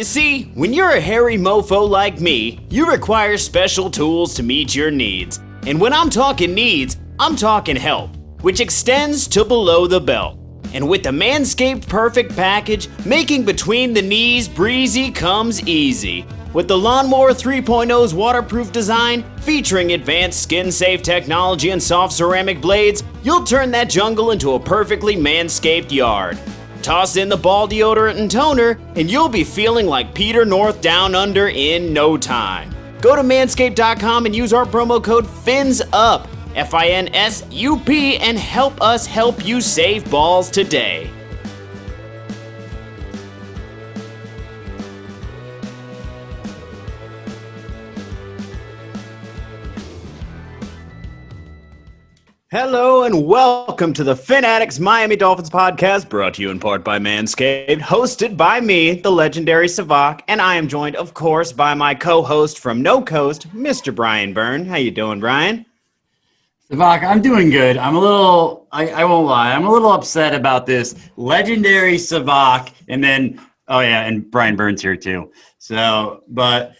You see, when you're a hairy mofo like me, you require special tools to meet your needs. And when I'm talking needs, I'm talking help, which extends to below the belt. And with the Manscaped Perfect Package, making between the knees breezy comes easy. With the Lawnmower 3.0's waterproof design, featuring advanced skin-safe technology and soft ceramic blades, you'll turn that jungle into a perfectly manscaped yard. Toss in the ball deodorant and toner, and you'll be feeling like Peter North Down Under in no time. Go to manscaped.com and use our promo code FINSUP, FINSUP, and help us help you save balls today. Hello and welcome to the Fin Addicts Miami Dolphins podcast, brought to you in part by Manscaped, hosted by me, the legendary Savak, and I am joined, of course, by my co-host from No Coast, Mr. Brian Byrne. How you doing, Brian? Savak, I'm doing good. I won't lie, I'm a little upset about this. Legendary Savak, and Brian Byrne's here too. So, but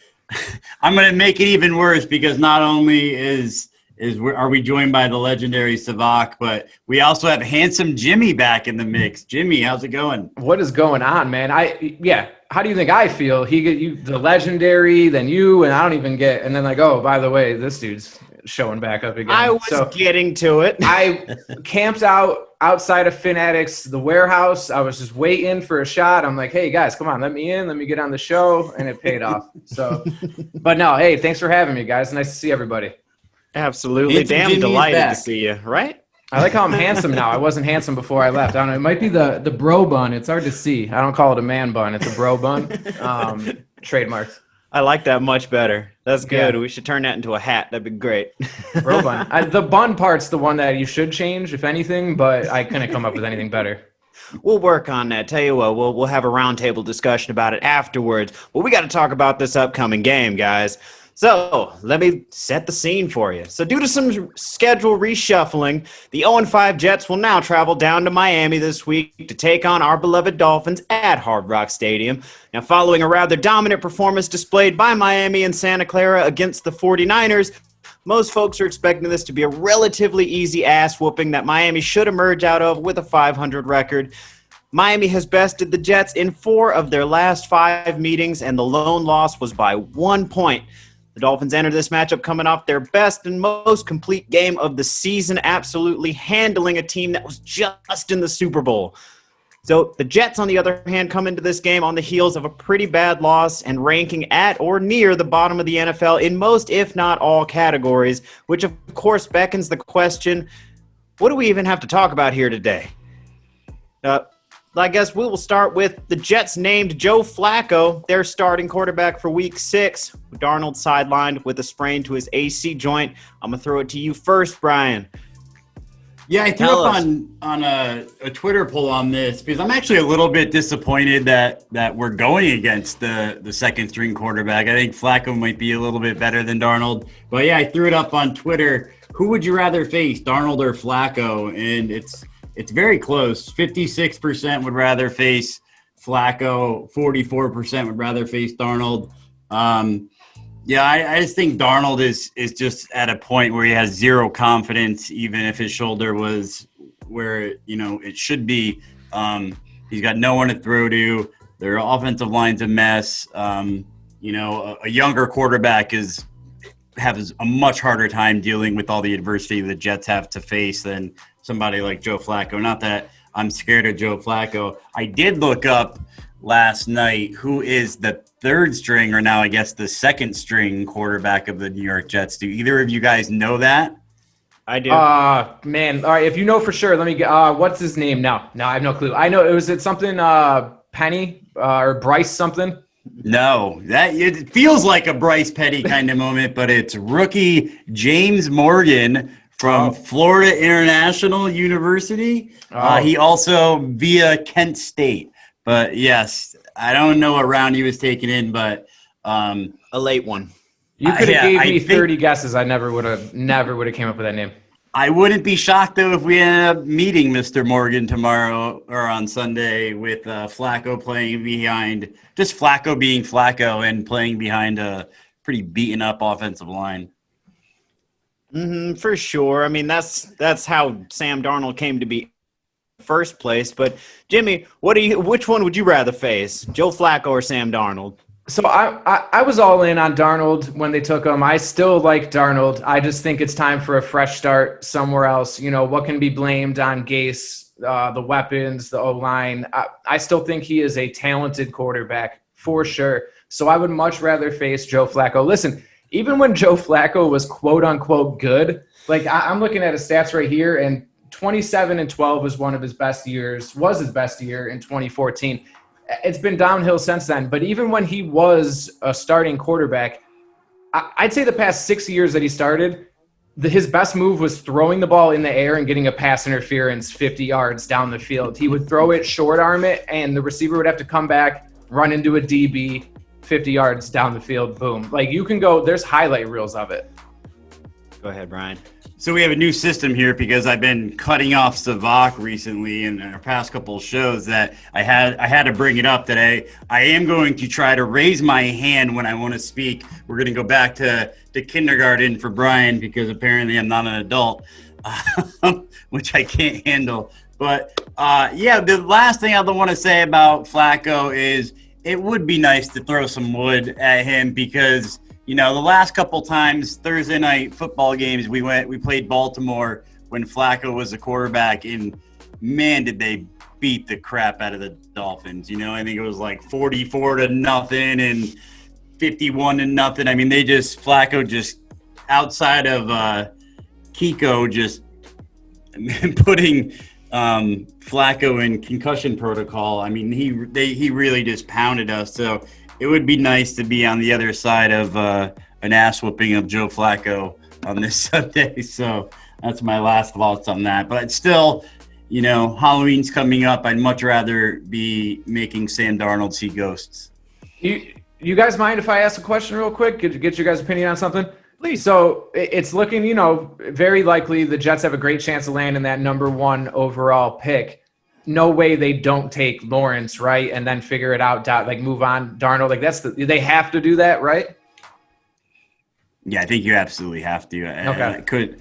I'm going to make it even worse because not only are we joined by the legendary Savak, but we also have handsome Jimmy back in the mix. Jimmy, how's it going? What is going on, man? How do you think I feel? The legendary, then you, and I don't even get, and then like, oh, by the way, this dude's showing back up again. I was getting to it. I camped outside of Fin Addicts, the warehouse. I was just waiting for a shot. I'm like, hey guys, come on, let me in, let me get on the show, and it paid off. So, but no, hey, thanks for having me, guys. Nice to see everybody. Absolutely. Handsome Damn Jimmy's delighted back. to see you, right? I like how I'm handsome now. I wasn't handsome before I left. I don't know. It might be the bro bun. It's hard to see. I don't call it a man bun. It's a bro bun. Trademarked. I like that much better. That's good. Yeah. We should turn that into a hat. That'd be great. Bro bun. The bun part's the one that you should change, if anything, but I couldn't come up with anything better. We'll work on that. Tell you what, we'll have a roundtable discussion about it afterwards. But we got to talk about this upcoming game, guys. So let me set the scene for you. So due to some schedule reshuffling, the 0-5 Jets will now travel down to Miami this week to take on our beloved Dolphins at Hard Rock Stadium. Now, following a rather dominant performance displayed by Miami and Santa Clara against the 49ers, most folks are expecting this to be a relatively easy ass whooping that Miami should emerge out of with a 500 record. Miami has bested the Jets in 4 of their last 5 meetings, and the lone loss was by 1 point. The Dolphins entered this matchup coming off their best and most complete game of the season, absolutely handling a team that was just in the Super Bowl. So the Jets, on the other hand, come into this game on the heels of a pretty bad loss and ranking at or near the bottom of the NFL in most, if not all, categories, which of course beckons the question, what do we even have to talk about here today? I guess we will start with the Jets named Joe Flacco, their starting quarterback for Week 6. Darnold sidelined with a sprain to his AC joint. I'm going to throw it to you first, Brian. Yeah, I threw up on a Twitter poll on this because I'm actually a little bit disappointed that we're going against the second-string quarterback. I think Flacco might be a little bit better than Darnold. But, yeah, I threw it up on Twitter. Who would you rather face, Darnold or Flacco? And it's very close. 56% would rather face Flacco. 44% would rather face Darnold. I just think Darnold is just at a point where he has zero confidence, even if his shoulder was where it should be. He's got no one to throw to. Their offensive line's a mess. A younger quarterback has a much harder time dealing with all the adversity the Jets have to face than somebody like Joe Flacco. Not that I'm scared of Joe Flacco. I did look up last night who is the third string, or now I guess the second string quarterback of the New York Jets. Do either of you guys know that? I do. Man. All right. If you know for sure, let me get, what's his name? No, I have no clue. I know it something, Penny, or Bryce something. No, it feels like a Bryce Petty kind of moment, but it's rookie James Morgan from Florida International University. He also via Kent State. But yes, I don't know what round he was taken in, but a late one. You could have gave me 30 guesses. I never would have came up with that name. I wouldn't be shocked, though, if we ended up meeting Mr. Morgan tomorrow or on Sunday with Flacco playing behind, just Flacco being Flacco and playing behind a pretty beaten up offensive line. For sure. I mean, that's how Sam Darnold came to be in the first place. But Jimmy, which one would you rather face, Joe Flacco or Sam Darnold? So I was all in on Darnold when they took him. I still like Darnold. I just think it's time for a fresh start somewhere else. You know, what can be blamed on Gase, the weapons, the O-line. I still think he is a talented quarterback for sure. So I would much rather face Joe Flacco. Listen, even when Joe Flacco was quote unquote good, like I'm looking at his stats right here, and 27-12 was his best year in 2014. It's been downhill since then. But even when he was a starting quarterback, I'd say the past 6 years that he started, his best move was throwing the ball in the air and getting a pass interference 50 yards down the field. He would throw it, short arm it, and the receiver would have to come back, run into a DB, 50 yards down the field, boom. Like you can go, there's highlight reels of it. Go ahead, Brian. So we have a new system here because I've been cutting off Savak recently in our past couple of shows that I had to bring it up that I am going to try to raise my hand when I want to speak. We're going to go back to kindergarten for Brian because apparently I'm not an adult, which I can't handle. But the last thing I want to say about Flacco is it would be nice to throw some wood at him because the last couple times Thursday night football games we played Baltimore when Flacco was a quarterback, and man, did they beat the crap out of the Dolphins. I think it was like 44-0 and 51-0. I mean, Flacco just outside of Kiko just putting Flacco in concussion protocol. I mean, he really just pounded us. So it would be nice to be on the other side of an ass whooping of Joe Flacco on this Sunday. So that's my last thoughts on that. But still, Halloween's coming up. I'd much rather be making Sam Darnold see ghosts. You guys mind if I ask a question real quick? Get your guys' opinion on something? Please. So it's looking, very likely the Jets have a great chance of landing that number 1 overall pick. No way they don't take Lawrence, right? And then figure it out, move on Darnold. Like they have to do that, right? Yeah, I think you absolutely have to. Okay.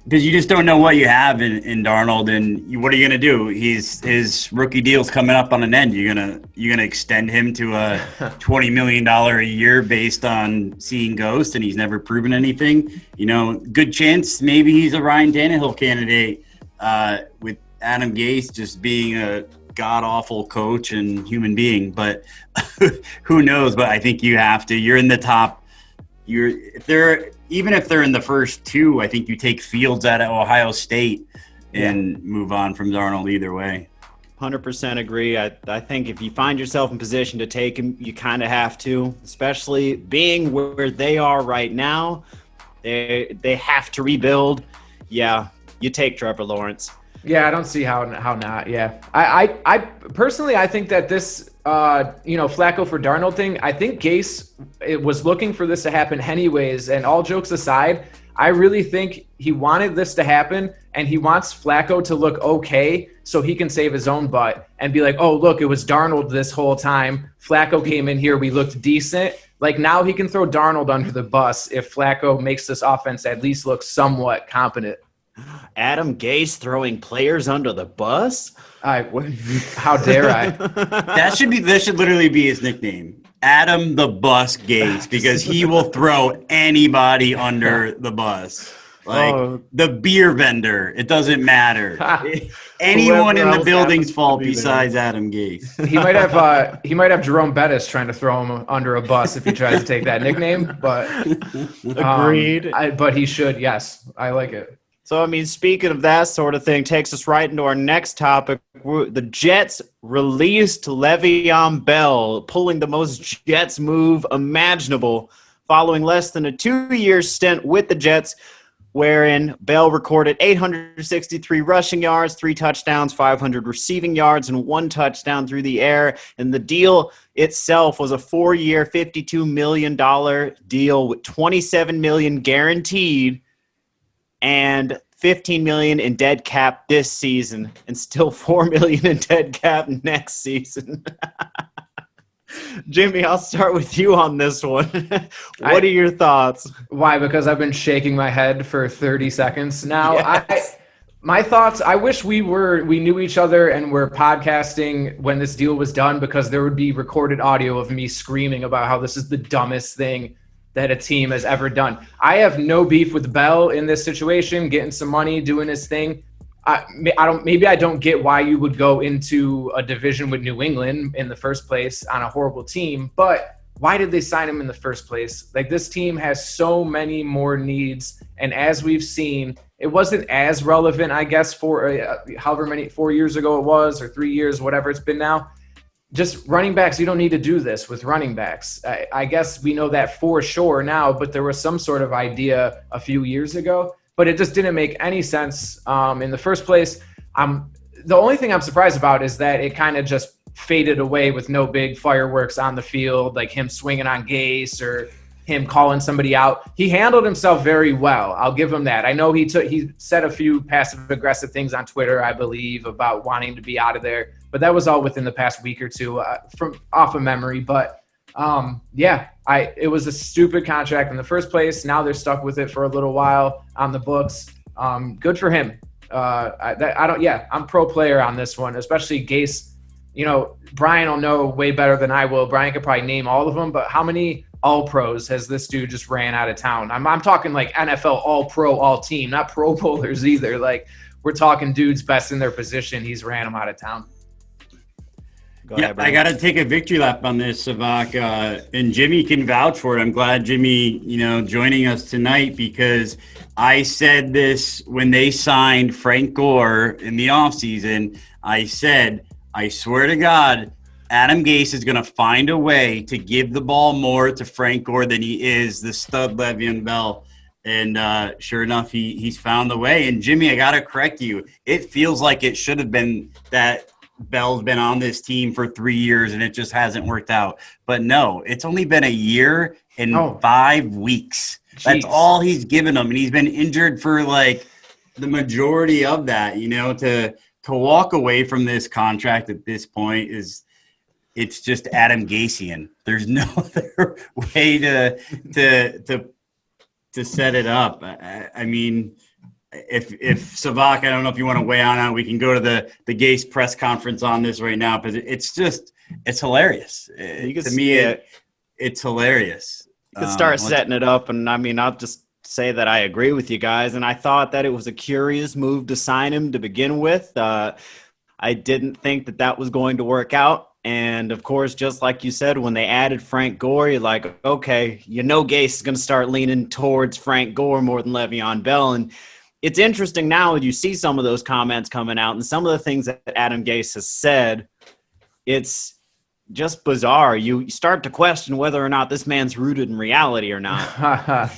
Because you just don't know what you have in Darnold, and what are you gonna do? His rookie deal's coming up on an end. You're gonna extend him to a $20 million a year based on seeing ghosts, and he's never proven anything. Good chance maybe he's a Ryan Tannehill candidate with Adam Gase just being a god-awful coach and human being, but who knows? But I think you have to. You're in the top. Even if they're in the first 2, I think you take Fields out of Ohio State and move on from Darnold either way. 100% agree. I think if you find yourself in position to take him, you kind of have to, especially being where they are right now. They have to rebuild. Yeah, you take Trevor Lawrence. Yeah, I don't see how not. Yeah, I personally I think that this Flacco for Darnold thing. I think Gase was looking for this to happen anyways. And all jokes aside, I really think he wanted this to happen, and he wants Flacco to look okay so he can save his own butt and be like, oh look, it was Darnold this whole time. Flacco came in here, we looked decent. Like now he can throw Darnold under the bus if Flacco makes this offense at least look somewhat competent. Adam Gase throwing players under the bus? How dare I? That should literally be his nickname, Adam the Bus Gase, because he will throw anybody under the bus. Like the beer vendor, it doesn't matter. Anyone in the building's fault besides Adam Gase. He might have Jerome Bettis trying to throw him under a bus if he tries to take that nickname. But agreed. But he should. Yes, I like it. So, I mean, speaking of that sort of thing, takes us right into our next topic. The Jets released Le'Veon Bell, pulling the most Jets move imaginable, following less than a 2-year stint with the Jets, wherein Bell recorded 863 rushing yards, 3 touchdowns, 500 receiving yards, and 1 touchdown through the air. And the deal itself was a 4-year, $52 million deal with $27 million guaranteed. and 15 million in dead cap this season, and still 4 million in dead cap next season. Jimmy, I'll start with you on this one. What are your thoughts? Why? Because I've been shaking my head for 30 seconds now. Yes. My thoughts, I wish we knew each other and were podcasting when this deal was done, because there would be recorded audio of me screaming about how this is the dumbest thing that a team has ever done. I have no beef with Bell in this situation, getting some money, doing his thing. Maybe I don't get why you would go into a division with New England in the first place on a horrible team, but why did they sign him in the first place? Like, this team has so many more needs, and as we've seen, it wasn't as relevant, I guess, for 4 years ago it was, or 3 years, whatever it's been now. Just running backs, you don't need to do this with running backs. I guess we know that for sure now, but there was some sort of idea a few years ago. But it just didn't make any sense in the first place. The only thing I'm surprised about is that it kind of just faded away with no big fireworks on the field, like him swinging on Gase or him calling somebody out. He handled himself very well. I'll give him that. I know he said a few passive-aggressive things on Twitter, I believe, about wanting to be out of there. But that was all within the past week or two from off of memory. But it was a stupid contract in the first place. Now they're stuck with it for a little while on the books. Good for him. I'm pro player on this one, especially Gase. You know, Brian will know way better than I will. Brian could probably name all of them, but how many all pros has this dude just ran out of town? I'm talking like NFL all pro, all team, not pro bowlers either. Like, we're talking dudes best in their position. He's ran them out of town. I got to take a victory lap on this, Savak, and Jimmy can vouch for it. I'm glad Jimmy, joining us tonight, because I said this when they signed Frank Gore in the offseason. I said, I swear to God, Adam Gase is going to find a way to give the ball more to Frank Gore than he is the stud Le'Veon Bell. And sure enough, he's found the way. And Jimmy, I got to correct you. It feels like it should have been that Bell's been on this team for 3 years and it just hasn't worked out. But no, it's only been a year and 5 weeks. Jeez. That's all he's given them. And he's been injured for like the majority of that, to walk away from this contract at this point it's just Adam Gasian. There's no other way to set it up. I mean, if Savak, I don't know if you want to weigh on it, we can go to the Gase press conference on this right now, because it's hilarious. It's hilarious. You could start setting it up, and I mean, I'll just say that I agree with you guys, and I thought that it was a curious move to sign him to begin with. I didn't think that was going to work out. And, of course, just like you said, when they added Frank Gore, you're like, okay, Gase is going to start leaning towards Frank Gore more than Le'Veon Bell. And it's interesting now you see some of those comments coming out and some of the things that Adam Gase has said. It's just bizarre. You start to question whether or not this man's rooted in reality or not.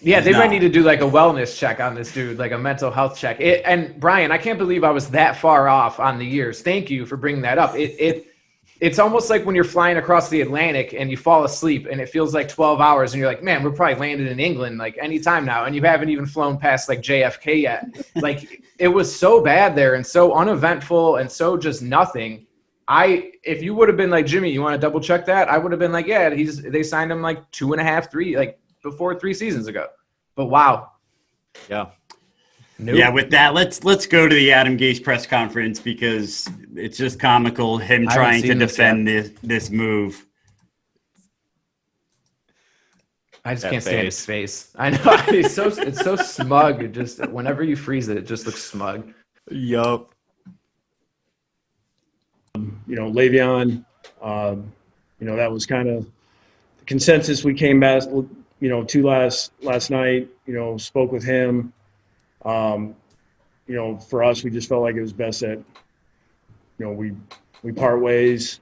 Yeah, they might need to do like a wellness check on this dude, like a mental health check. And Brian, I can't believe I was that far off on the years. Thank you for bringing that up. It's almost like when you're flying across the Atlantic and you fall asleep and it feels like 12 hours and you're like, man, we're probably landed in England like any time now. And you haven't even flown past like JFK yet. Like, it was so bad there and so uneventful and so just nothing. If you would have been like, Jimmy, you want to double check that? I would have been like, yeah, they signed him like 2.5, 3, like before 3 seasons ago. But wow. Yeah. Nope. Yeah, with that, let's go to the Adam Gase press conference, because it's just comical, him trying to defend this move. I just can't stand his face. I know. It's so smug. It just, whenever you freeze it, it just looks smug. Yup. Le'Veon, that was kind of the consensus we came back, to last night, spoke with him. For us, we just felt like it was best that, we part ways.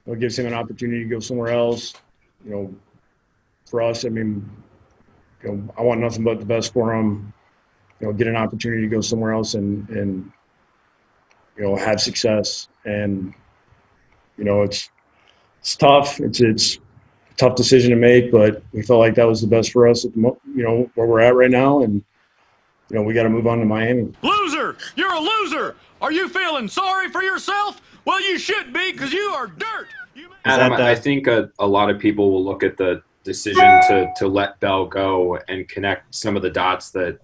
It gives him an opportunity to go somewhere else. For us, I mean, I want nothing but the best for him. Get an opportunity to go somewhere else and have success. And it's tough. It's a tough decision to make, but we felt like that was the best for us at where we're at right now. And we got to move on to Miami. Loser! You're a loser! Are you feeling sorry for yourself? Well, you should be, because you are dirt! Adam, I think a lot of people will look at the decision to let Bell go and connect some of the dots that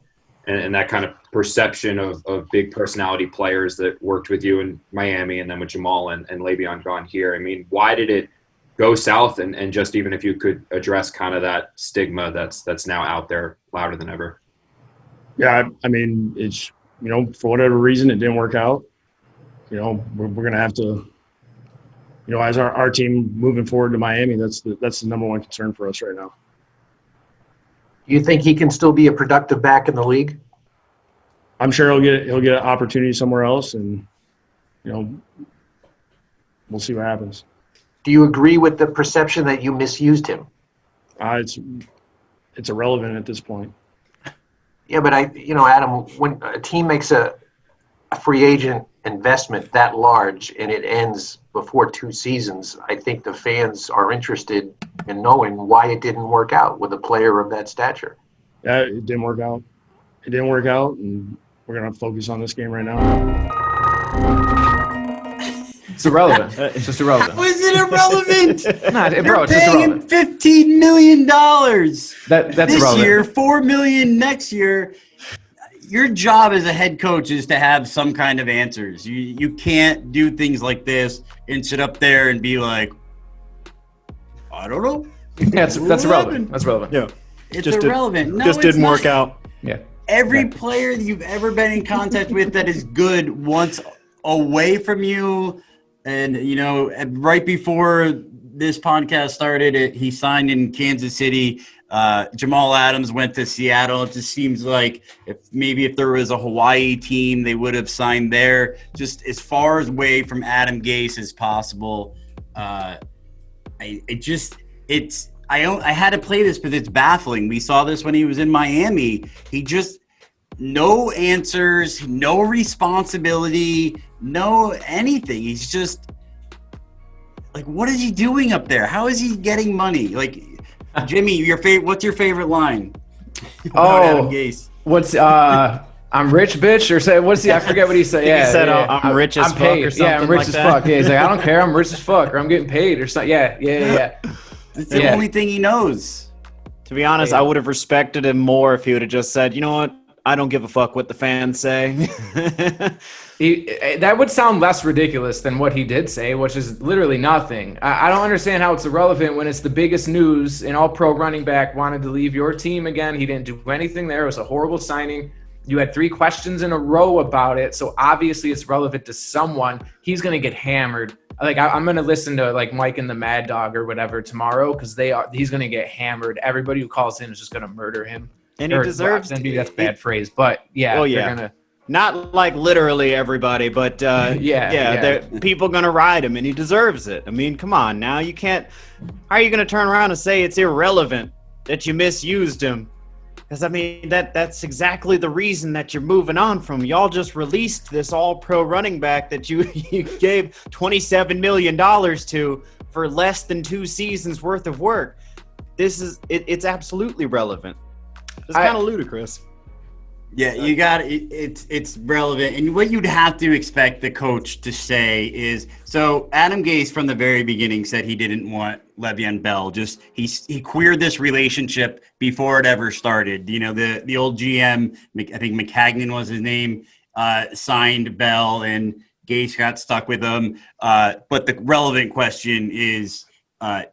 and that kind of perception of big personality players that worked with you in Miami and then with Jamal and Le'Veon gone here. I mean, why did it go south? And just even if you could address kind of that stigma that's now out there louder than ever. Yeah, I mean, it's, for whatever reason, it didn't work out. We're going to have to, as our team moving forward to Miami, that's the number one concern for us right now. You think he can still be a productive back in the league? I'm sure he'll get an opportunity somewhere else, and we'll see what happens. Do you agree with the perception that you misused him? It's irrelevant at this point. Yeah, but Adam, when a team makes a free agent investment that large and it ends before 2 seasons, I think the fans are interested in knowing why it didn't work out with a player of that stature. Yeah, it didn't work out. And we're going to focus on this game right now. It's irrelevant. It's just irrelevant. How is it irrelevant? Bro, it's just paying him irrelevant. $15 million That's this irrelevant. year, $4 million next year. Your job as a head coach is to have some kind of answers. You can't do things like this and sit up there and be like, I don't know. That's irrelevant. That's relevant. Yeah. It's Just irrelevant. No, Just it's didn't work not. out. Yeah. Every player that you've ever been in contact with that is good wants away from you. And, right before this podcast started, he signed in Kansas City. Jamal Adams went to Seattle. It just seems like if there was a Hawaii team, they would have signed there. Just as far away from Adam Gase as possible. I had to play this because it's baffling. We saw this when he was in Miami. He just no answers, no responsibility, no anything. He's just like, what is he doing up there? How is he getting money? Like, Jimmy, what's your favorite line? Adam Gase. What's I'm rich, bitch, or say what's he? I forget what he said. Yeah, he said, yeah. I'm rich as I'm fuck paid. or something. Yeah, I'm rich like as that. fuck. Yeah, he's like, I don't care, I'm rich as fuck, or I'm getting paid, or something. Yeah. It's the only thing he knows. To be honest, I would have respected him more if he would have just said, you know what? I don't give a fuck what the fans say. That would sound less ridiculous than what he did say, which is literally nothing. I don't understand how it's irrelevant when it's the biggest news. An all-pro running back wanted to leave your team again. He didn't do anything there. It was a horrible signing. You had 3 questions in a row about it, so obviously it's relevant to someone. He's going to get hammered. Like, I'm going to listen to, like, Mike and the Mad Dog or whatever tomorrow because he's going to get hammered. Everybody who calls in is just going to murder him. And he deserves maybe that's a bad phrase, but yeah. Oh, yeah. They're gonna, not like literally everybody, but yeah. people going to ride him, and he deserves it. I mean, come on now. You can't – how are you going to turn around and say it's irrelevant that you misused him? Because, I mean, that's exactly the reason that you're moving on from. Y'all just released this all-pro running back that you gave $27 million to for less than 2 seasons worth of work. It's absolutely relevant. It's kind of ludicrous. Yeah, you got it. It's relevant, and what you'd have to expect the coach to say is so. Adam Gase from the very beginning said he didn't want Le'Veon Bell. Just he queered this relationship before it ever started. The old GM, I think McCagnon was his name, signed Bell, and Gase got stuck with him. But the relevant question is,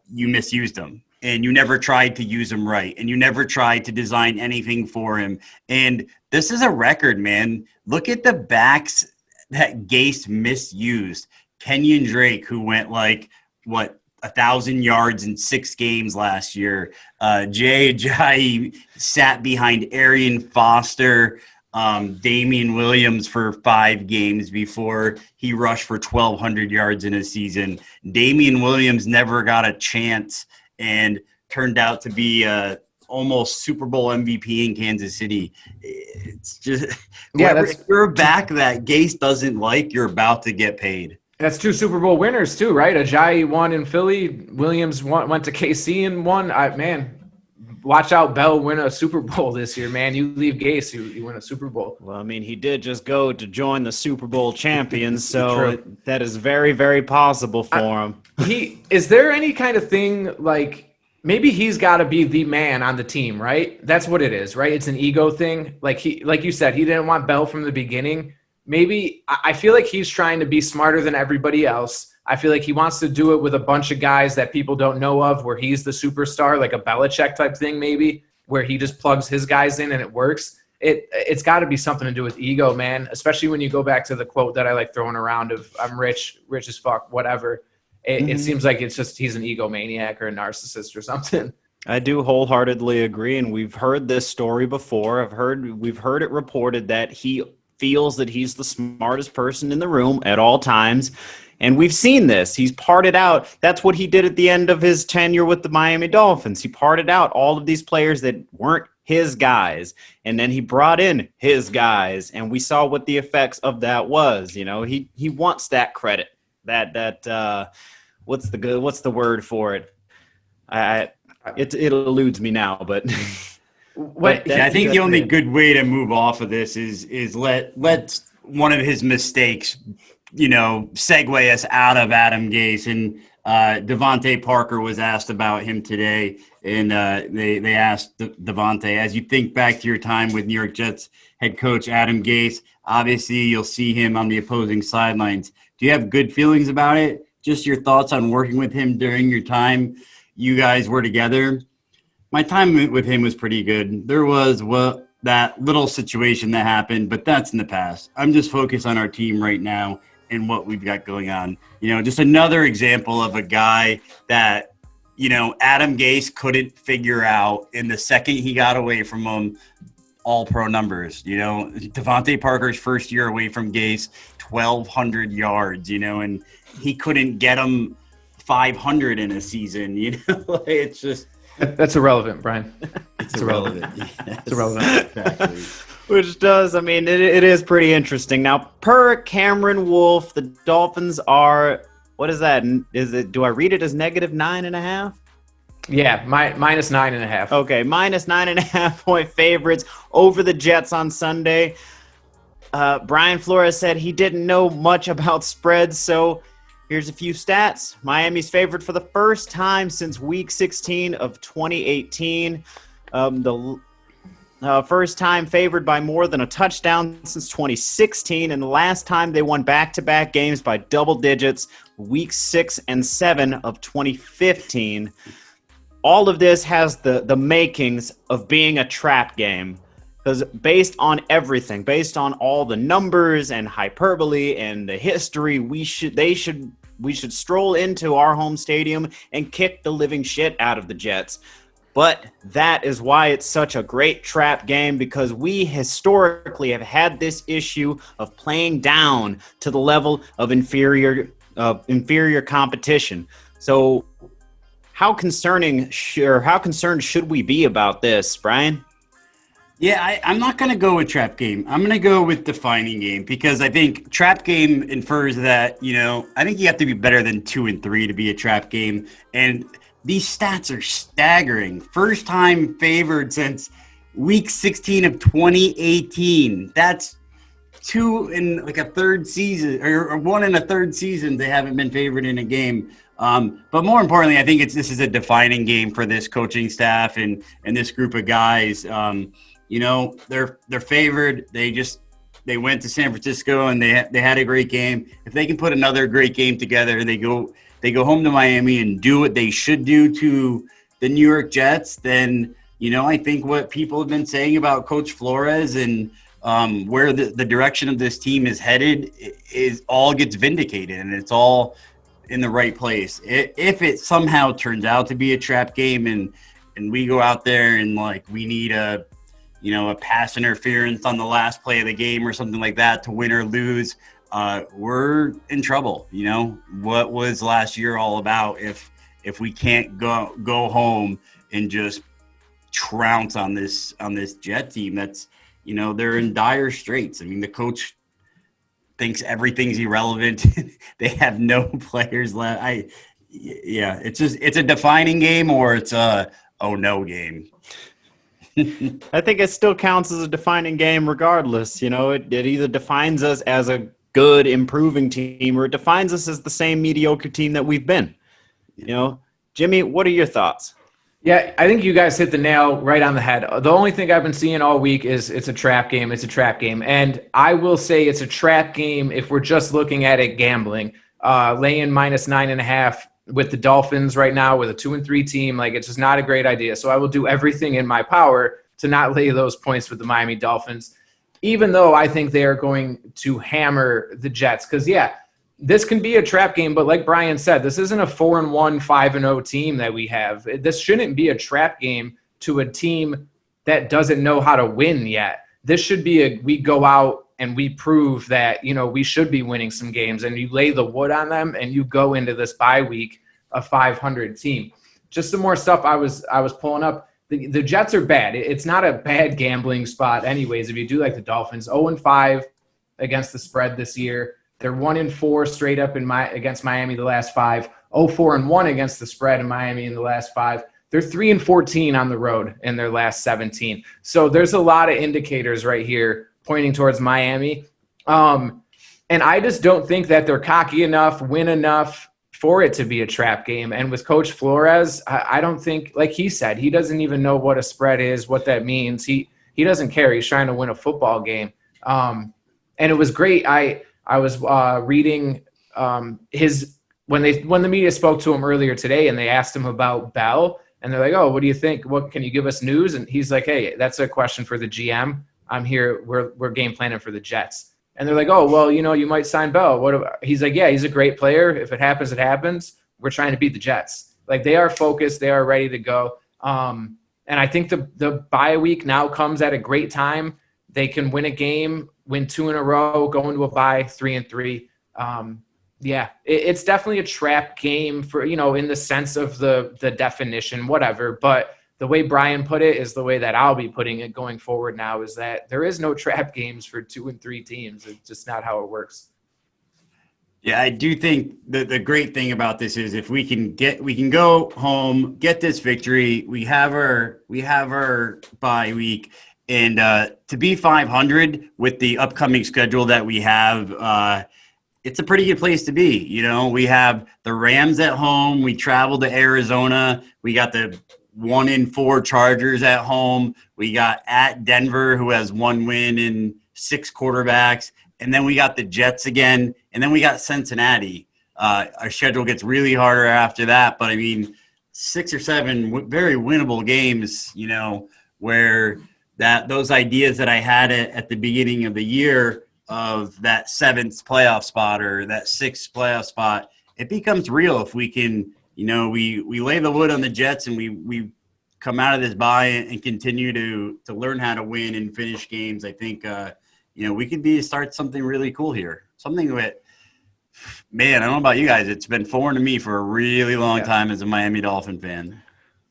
you misused him. And you never tried to use him right. And you never tried to design anything for him. And this is a record, man. Look at the backs that Gase misused. Kenyon Drake, who went 1,000 yards in 6 games last year. Jay Ajayi sat behind Arian Foster, Damian Williams for 5 games before he rushed for 1,200 yards in a season. Damian Williams never got a chance and turned out to be almost Super Bowl MVP in Kansas City. It's just if you're a back that Gase doesn't like, you're about to get paid. That's 2 Super Bowl winners too, right? Ajayi won in Philly. Williams went to KC and won. watch out, Bell win a Super Bowl this year, man. You leave Gase, you win a Super Bowl. Well, I mean, he did just go to join the Super Bowl champions, so that is very, very possible for him. Is there any kind of thing like maybe he's got to be the man on the team, right? That's what it is, right? It's an ego thing. Like you said, he didn't want Bell from the beginning. Maybe I feel like he's trying to be smarter than everybody else. I feel like he wants to do it with a bunch of guys that people don't know of, where he's the superstar, like a Belichick type thing, maybe, where he just plugs his guys in and it works. It's got to be something to do with ego, man, especially when you go back to the quote that I like throwing around of I'm rich as fuck, whatever. It seems like it's just he's an egomaniac or a narcissist or something. I do wholeheartedly agree, and we've heard this story before. We've heard it reported that he feels that he's the smartest person in the room at all times. And we've seen this. He's parted out. That's what he did at the end of his tenure with the Miami Dolphins. He parted out all of these players that weren't his guys, and then he brought in his guys, and we saw what the effects of that was. You know, he wants that credit. That what's the word for it? It eludes me now, but I think the only good way to move off of this is let one of his mistakes, segue us out of Adam Gase. And Devontae Parker was asked about him today, and they asked Devontae, as you think back to your time with New York Jets head coach Adam Gase, obviously you'll see him on the opposing sidelines. Do you have good feelings about it? Just your thoughts on working with him during your time you guys were together? My time with him was pretty good. There was that little situation that happened, but that's in the past. I'm just focused on our team right now and what we've got going on. Just another example of a guy that, Adam Gase couldn't figure out. And the second he got away from him, all pro numbers, Devontae Parker's first year away from Gase, 1,200 yards, and he couldn't get him 500 in a season, it's just. That's irrelevant, Brian. It's irrelevant. Yes. It's irrelevant. Exactly. Which does, it is pretty interesting. Now, per Cameron Wolf, the Dolphins are, what is that? Do I read it as -9.5? Yeah, minus 9.5. Okay, minus 9.5 point favorites over the Jets on Sunday. Brian Flores said he didn't know much about spreads, so here's a few stats. Miami's favored for the first time since Week 16 of 2018. The first time favored by more than a touchdown since 2016, and the last time they won back-to-back games by double digits, Week 6 and 7 of 2015. All of this has the makings of being a trap game. Because based on everything, based on all the numbers and hyperbole and the history, we should stroll into our home stadium and kick the living shit out of the Jets. But that is why it's such a great trap game, because we historically have had this issue of playing down to the level of inferior competition. So how concerned should we be about this, Brian? Yeah, I'm not going to go with trap game. I'm going to go with defining game, because I think trap game infers that, I think you have to be better than 2 and 3 to be a trap game. And these stats are staggering. First time favored since Week 16 of 2018. That's 2 in like a third season, or 1 in a third season they haven't been favored in a game. But more importantly, I think this is a defining game for this coaching staff and this group of guys. They're favored. They went to San Francisco and they had a great game. If they can put another great game together, they go home to Miami and do what they should do to the New York Jets, then I think what people have been saying about Coach Flores and where the direction of this team is headed is all gets vindicated, and it's all in the right place. If it somehow turns out to be a trap game and we go out there and we need a pass interference on the last play of the game or something like that to win or lose, we're in trouble. What was last year all about if we can't go home and just trounce on this Jet team? That's, they're in dire straits. The coach thinks everything's irrelevant. They have no players left. It's a defining game, or it's a oh no game. I think it still counts as a defining game regardless. You know, it either defines us as a good, improving team, or it defines us as the same mediocre team that we've been. You know, Jimmy, what are your thoughts? Yeah, I think you guys hit the nail right on the head. The only thing I've been seeing all week is it's a trap game. It's a trap game. And I will say it's a trap game if we're just looking at it gambling. Laying -9.5 with the Dolphins right now with a 2-3 team, like it's just not a great idea. So I will do everything in my power to not lay those points with the Miami Dolphins, even though I think they are going to hammer the Jets. Because, yeah, this can be a trap game, but like Brian said, this isn't a 4-1, 5-0 team that we have. This shouldn't be a trap game to a team that doesn't know how to win yet. This should be we go out and we prove that, you know, we should be winning some games, and you lay the wood on them and you go into this bye week a 500 team. Just some more stuff I was pulling up. The Jets are bad. It's not a bad gambling spot anyways. If you do like the Dolphins, 0-5 against the spread this year. They're 1-4 straight up against Miami the last 5. 0-4-1 against the spread in Miami in the last 5. They're 3-14 on the road in their last 17. So there's a lot of indicators right here pointing towards Miami. And I just don't think that they're cocky enough, win enough for it to be a trap game. And with Coach Flores, I don't think, like he said, he doesn't even know what a spread is, what that means. He doesn't care. He's trying to win a football game. And it was great. I was reading when the media spoke to him earlier today, and they asked him about Bell, and they're like, "Oh, what do you think? What can you give us news?" And he's like, "Hey, that's a question for the GM. I'm here. We're game planning for the Jets." And they're like, "Oh, well, you know, you might sign Bell." He's like, "Yeah, he's a great player. If it happens, it happens. We're trying to beat the Jets. Like, they are focused. They are ready to go." And I think the bye week now comes at a great time. They can win a game, win 2 in a row, go into a bye 3-3. Yeah, it's definitely a trap game for, you know, in the sense of the definition, whatever. But the way Brian put it is the way that I'll be putting it going forward now, is that there is no trap games for 2-3 teams. It's just not how it works. Yeah, I do think the great thing about this is if we can go home, get this victory. We have our bye week, and to be 500 with the upcoming schedule that we have, it's a pretty good place to be. You know, we have the Rams at home. We travel to Arizona. We got the 1-4 Chargers at home. We got at Denver, who has 1 win and 6 quarterbacks. And then we got the Jets again. And then we got Cincinnati. Our schedule gets really harder after that. But, I mean, 6 or 7 very winnable games, you know, where those ideas that I had at the beginning of the year of that 7th playoff spot or that 6th playoff spot, it becomes real if we can, you know, we lay the wood on the Jets and we come out of this bye and continue to learn how to win and finish games. I think, you know, we could start something really cool here. Something that, man, I don't know about you guys. It's been foreign to me for a really long time as a Miami Dolphin fan.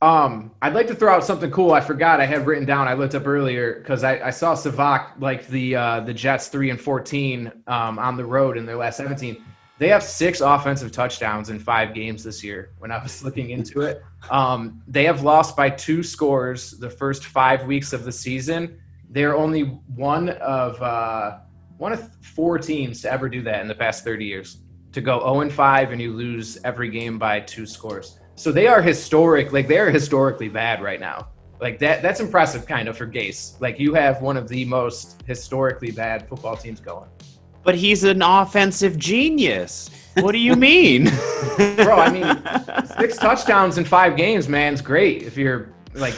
I'd like to throw out something cool. I forgot I had written down. I looked up earlier because I saw Savak, like the Jets 3-14 on the road in their last 17. They have 6 offensive touchdowns in 5 games this year. When I was looking into it, they have lost by 2 scores the first 5 weeks of the season. They're only one of 4 teams to ever do that in the past 30 years. To go 0-5 and you lose every game by 2 scores. So they are historically bad right now. Like that's impressive kind of for Gase. Like, you have one of the most historically bad football teams going. But he's an offensive genius. What do you mean? Bro, I mean, 6 touchdowns in 5 games, man, is great. If you're like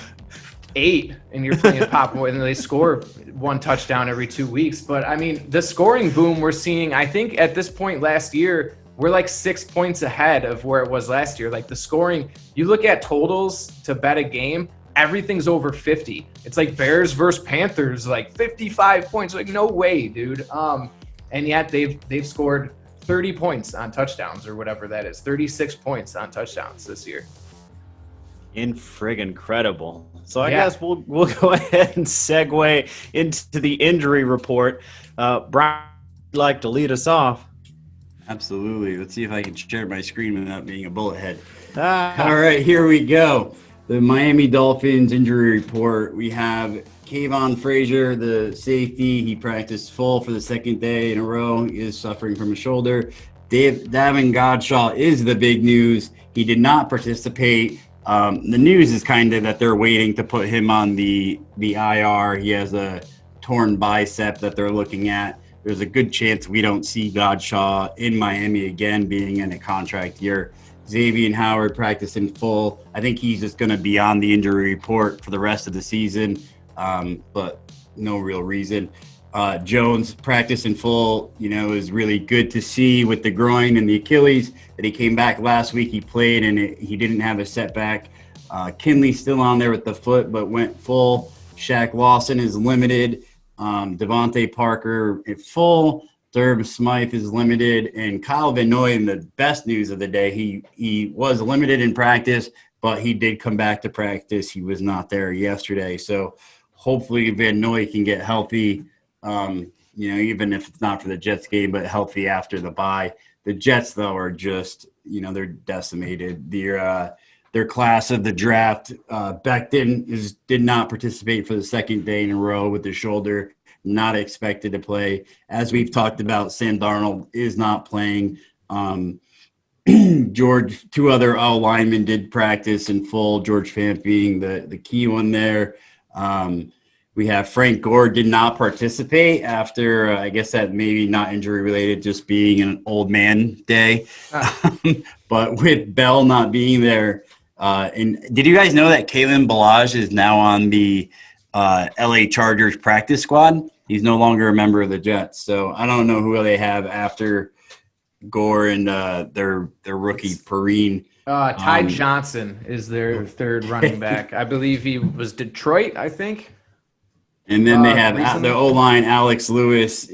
8 and you're playing pop and they score 1 touchdown every 2 weeks. But I mean, the scoring boom we're seeing, I think at this point last year, we're like 6 points ahead of where it was last year. Like the scoring, you look at totals to bet a game, everything's over 50. It's like Bears versus Panthers, like 55 points. Like, no way, dude. And yet they've scored 30 points on touchdowns or whatever that is. 36 points on touchdowns this year. Incredible. So I guess we'll go ahead and segue into the injury report. Brian, would like to lead us off? Absolutely. Let's see if I can share my screen without being a bullet head. All right, here we go. the Miami Dolphins injury report, we have Kayvon Frazier, the safety. He practiced full for the second day in a row. He is suffering from a shoulder. Davin Godchaux is the big news. He did not participate. The news is kind of that they're waiting to put him on the IR. He has a torn bicep that they're looking at. There's a good chance we don't see Godchaux in Miami again, being in a contract year. Xavier Howard practiced in full. I think he's just going to be on the injury report for the rest of the season, but no real reason. Jones practiced in full. Is really good to see with the groin and the Achilles that he came back last week. He played and he didn't have a setback. Kinley's still on there with the foot, but went full. Shaq Lawson is limited. Devontae Parker at full. Durham Smythe is limited, and Kyle Van Noy, the best news of the day, he was limited in practice, but he did come back to practice. He was not there yesterday, so hopefully Van Noy can get healthy, even if it's not for the Jets game, but healthy after the bye. The Jets, though, are just, they're decimated. Their class of the draft, Becton did not participate for the second day in a row with the shoulder. Not expected to play. As we've talked about, Sam Darnold is not playing. Two other linemen did practice in full, George Fant being the key one there. We have Frank Gore did not participate after, I guess that maybe not injury related, just being an old man day. But with Bell not being there, and did you guys know that Kalen Ballage is now on the LA Chargers practice squad? He's no longer a member of the Jets. So I don't know who they have after Gore and their rookie Perrine. Ty Johnson is their third running back. I believe he was Detroit, I think. And then they have recently. the O-line, Alex Lewis,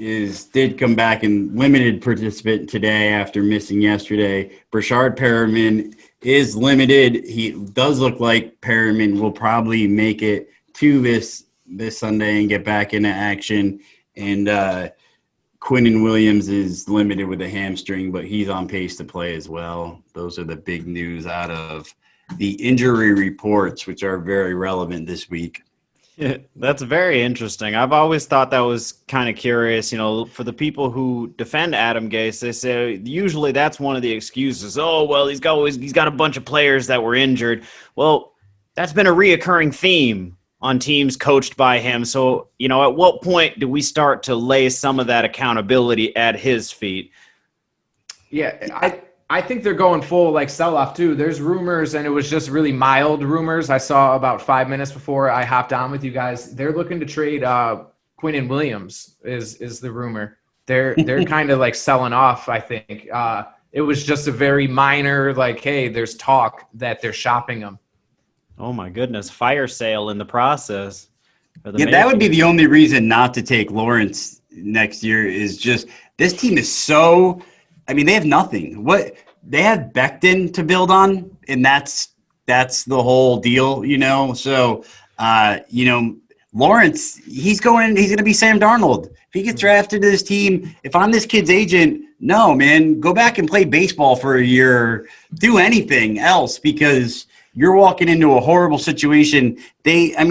did come back and limited participant today after missing yesterday. Brashard Perriman is limited. He does look like Perriman will probably make it to this Sunday and get back into action. And Quinnen Williams is limited with a hamstring, but he's on pace to play as well. Those are the big news out of the injury reports, which are very relevant this week. Yeah, that's very interesting. I've always thought that was kind of curious. For the people who defend Adam Gase, they say usually that's one of the excuses. Oh, well, he's got a bunch of players that were injured. Well, that's been a reoccurring theme on teams coached by him. So, at what point do we start to lay some of that accountability at his feet? Yeah, I think they're going full sell-off too. There's rumors, and it was just really mild rumors. I saw about 5 minutes before I hopped on with you guys. They're looking to trade Quinnen Williams is the rumor. They're kind of selling off, I think. It was just a very minor, hey, there's talk that they're shopping him. Oh my goodness, fire sale in the process. That would be the only reason not to take Lawrence next year is just this team is so – they have nothing. They have Becton to build on, and that's the whole deal, So, Lawrence, he's going to be Sam Darnold. If he gets drafted to this team, if I'm this kid's agent, no, man, go back and play baseball for a year, do anything else because you're walking into a horrible situation. They're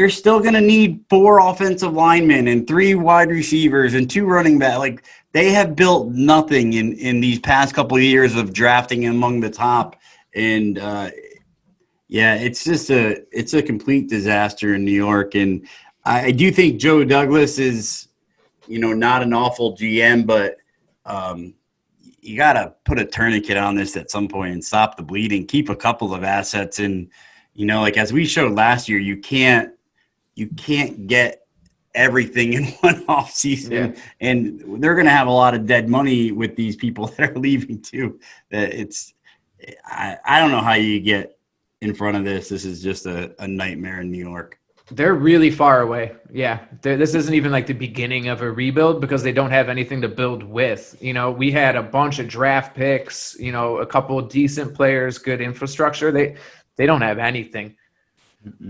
still going to need 4 offensive linemen and 3 wide receivers and 2 running backs. They have built nothing in these past couple of years of drafting among the top. And, it's just a complete disaster in New York. And I do think Joe Douglas is, not an awful GM, but you got to put a tourniquet on this at some point and stop the bleeding, keep a couple of assets. And, as we showed last year, you can't get everything in one off season, and they're going to have a lot of dead money with these people that are leaving too. That I don't know how you get in front of this. This is just a nightmare in New York. They're really far away. Yeah, this isn't even the beginning of a rebuild because they don't have anything to build with. We had a bunch of draft picks. A couple of decent players, good infrastructure. They don't have anything.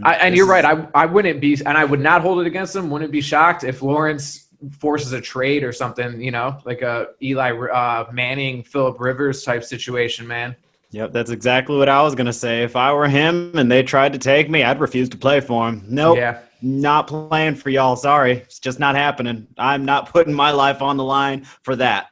And you're right. I wouldn't be, and I would not hold it against them. Wouldn't be shocked if Lawrence forces a trade or something, like a Eli Manning, Phillip Rivers type situation, man. Yep, that's exactly what I was going to say. If I were him and they tried to take me, I'd refuse to play for him. Nope, Yeah. not playing for y'all. Sorry, it's just not happening. I'm not putting my life on the line for that.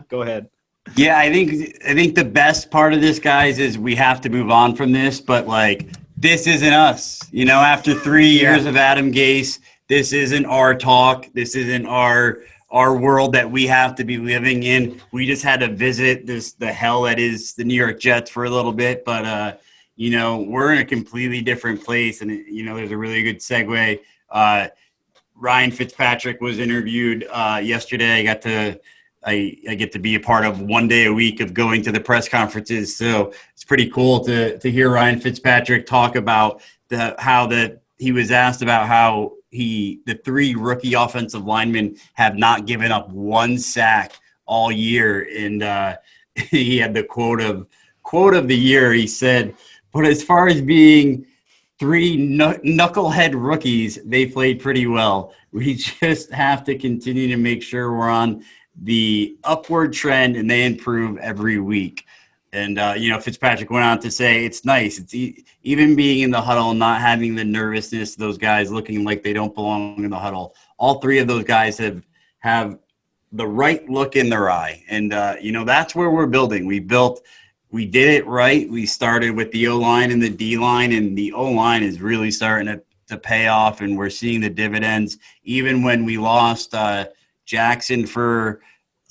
Go ahead. Yeah, I think the best part of this, guys, is we have to move on from this, but like this isn't us. You know, after 3 years of Adam Gase, this isn't our talk. This isn't our world that we have to be living in. We just had to visit the hell that is the New York Jets for a little bit, but you know, we're in a completely different place, and you know, there's a really good segue. Ryan Fitzpatrick was interviewed yesterday. I get to be a part of 1 day a week of going to the press conferences. So it's pretty cool to hear Ryan Fitzpatrick talk about he was asked about how the 3 rookie offensive linemen have not given up 1 sack all year. And he had the quote of the year. He said, but as far as being 3 knucklehead rookies, they played pretty well. We just have to continue to make sure we're on the upward trend and they improve every week. And, you know, Fitzpatrick went on to say, it's nice. It's even being in the huddle, not having the nervousness, those guys looking like they don't belong in the huddle. All 3 of those guys have the right look in their eye. And, you know, that's where we're building. We did it right. We started with the O-line and the D-line, and the O-line is really starting to pay off, and we're seeing the dividends. Even when we lost Jackson for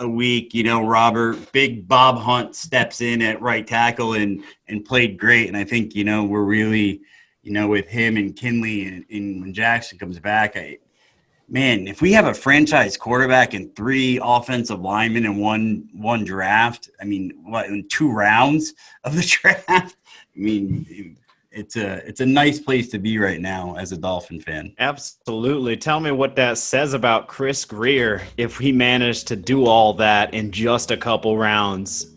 a week, you know, Big Bob Hunt steps in at right tackle and played great. And I think, you know, we're really, you know, with him and Kinley and when Jackson comes back, man, if we have a franchise quarterback and 3 offensive linemen in one draft, I mean, in 2 rounds of the draft, I mean, it's a nice place to be right now as a Dolphin fan. Absolutely. Tell me what that says about Chris Greer if he managed to do all that in just a couple rounds.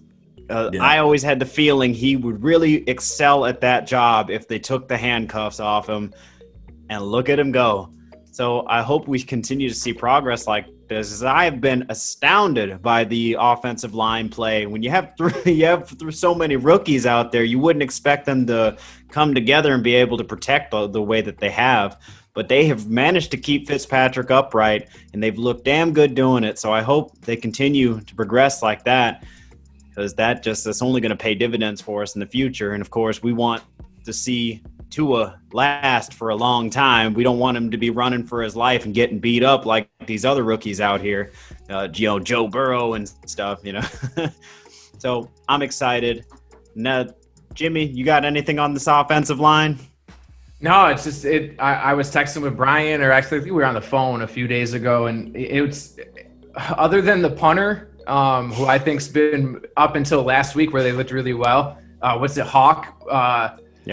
I always had the feeling he would really excel at that job if they took the handcuffs off him, and look at him go. So I hope we continue to see progress like this, as I have been astounded by the offensive line play. When you have so many rookies out there, you wouldn't expect them to come together and be able to protect the way that they have. But they have managed to keep Fitzpatrick upright, and they've looked damn good doing it. So I hope they continue to progress like that, because that's only going to pay dividends for us in the future. And, of course, we want to see Tua last for a long time. We don't want him to be running for his life and getting beat up like these other rookies out here, you know, Joe Burrow and stuff, you know. So I'm excited. Now, Jimmy, you got anything on this offensive line? No, it's just I was texting with Brian, or actually I think we were on the phone a few days ago, and it's other than the punter, who I think's been up until last week where they looked really well. Hawk?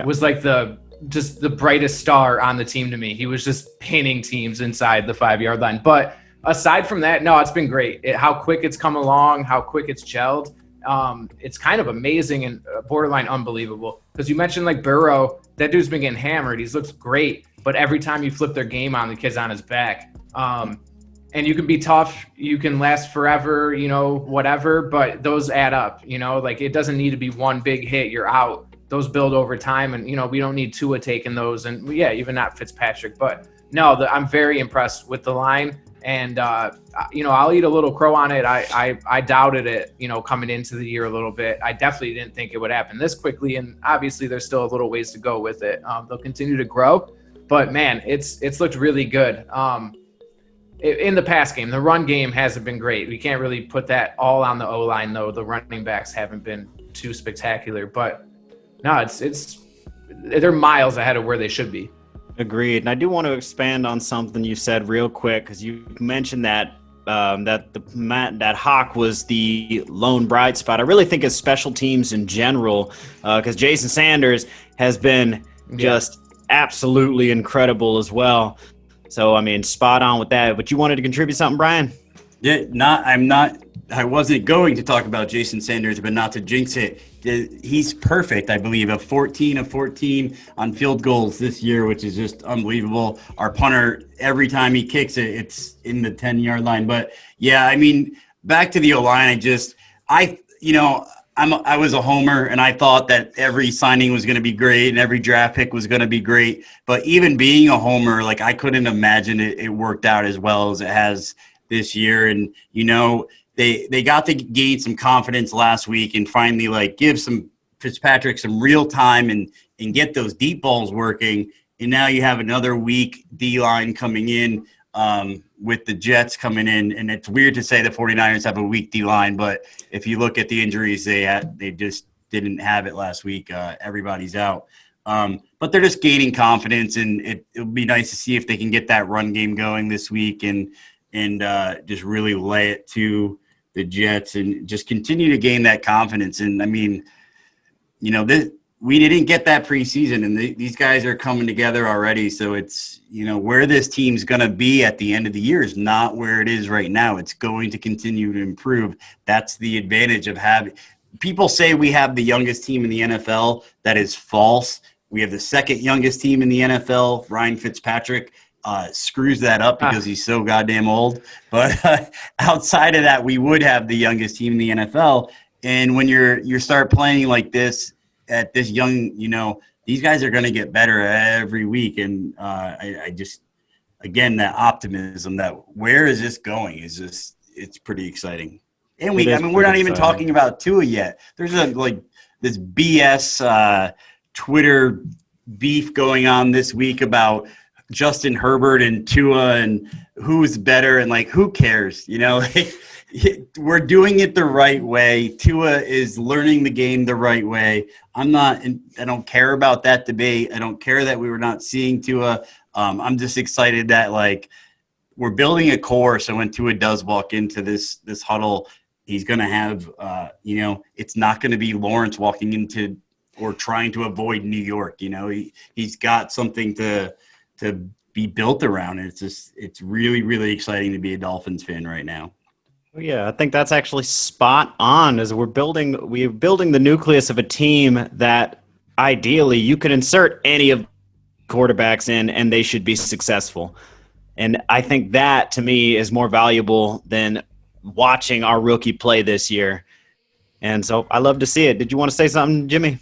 Was like the brightest star on the team to me. He was just pinning teams inside the 5-yard line. But aside from that, no, it's been great. How quick it's come along, how quick it's gelled. It's kind of amazing and borderline unbelievable. Because you mentioned like Burrow, that dude's been getting hammered. He's looked great, but every time you flip their game on, the kid's on his back. And you can be tough, you can last forever, you know, whatever, but those add up, you know, like it doesn't need to be one big hit, you're out. Those build over time, and, you know, we don't need Tua taking those, and yeah, even not Fitzpatrick. But no, I'm very impressed with the line, and, you know, I'll eat a little crow on it. I doubted it, you know, coming into the year a little bit. I definitely didn't think it would happen this quickly, and obviously there's still a little ways to go with it. They'll continue to grow, but man, it's looked really good. In the pass game, the run game hasn't been great. We can't really put that all on the O-line, though. The running backs haven't been too spectacular, but no, they're miles ahead of where they should be. Agreed. And I do want to expand on something you said real quick, because you mentioned that that Hawk was the lone bright spot. I really think it's special teams in general, because Jason Sanders has been just absolutely incredible as well. So, I mean, spot on with that. But you wanted to contribute something, Brian? Yeah, I wasn't going to talk about Jason Sanders, but not to jinx it. He's perfect, I believe, a 14 of 14 on field goals this year, which is just unbelievable. Our punter, every time he kicks it, it's in the 10-yard line. But yeah, I mean, back to the O-line, I I was a homer, and I thought that every signing was going to be great and every draft pick was going to be great. But even being a homer, like, I couldn't imagine it worked out as well as it has this year. And, you know, they got to gain some confidence last week and finally, like, give some Fitzpatrick some real time and get those deep balls working. And now you have another weak D-line coming in with the Jets coming in. And it's weird to say the 49ers have a weak D-line, but if you look at the injuries they just didn't have it last week. Everybody's out. But they're just gaining confidence, and it'll be nice to see if they can get that run game going this week and just really lay it to the Jets and just continue to gain that confidence. And, I mean, you know, we didn't get that preseason, and these guys are coming together already. So it's, you know, where this team's going to be at the end of the year is not where it is right now. It's going to continue to improve. That's the advantage of having – people say we have the youngest team in the NFL. That is false. We have the second youngest team in the NFL. Ryan Fitzpatrick screws that up because he's so goddamn old. But outside of that, we would have the youngest team in the NFL. And when you start playing like this at this young, you know, these guys are going to get better every week. And I just, again, that optimism that where is this going is just, it's pretty exciting. And we're not even talking about Tua yet. There's this BS Twitter beef going on this week about Justin Herbert and Tua and who's better, and, like, who cares? You know, like, we're doing it the right way. Tua is learning the game the right way. I don't care about that debate. I don't care that we were not seeing Tua. I'm just excited that, like, we're building a core. So when Tua does walk into this huddle, he's going to have, you know, it's not going to be Lawrence walking into or trying to avoid New York. You know, he's got something to be built around. It's really, really exciting to be a Dolphins fan right now. Yeah, I think that's actually spot on. As we're building the nucleus of a team that ideally you could insert any of the quarterbacks in and they should be successful. And I think that, to me, is more valuable than watching our rookie play this year. And so I love to see it. Did you want to say something, Jimmy?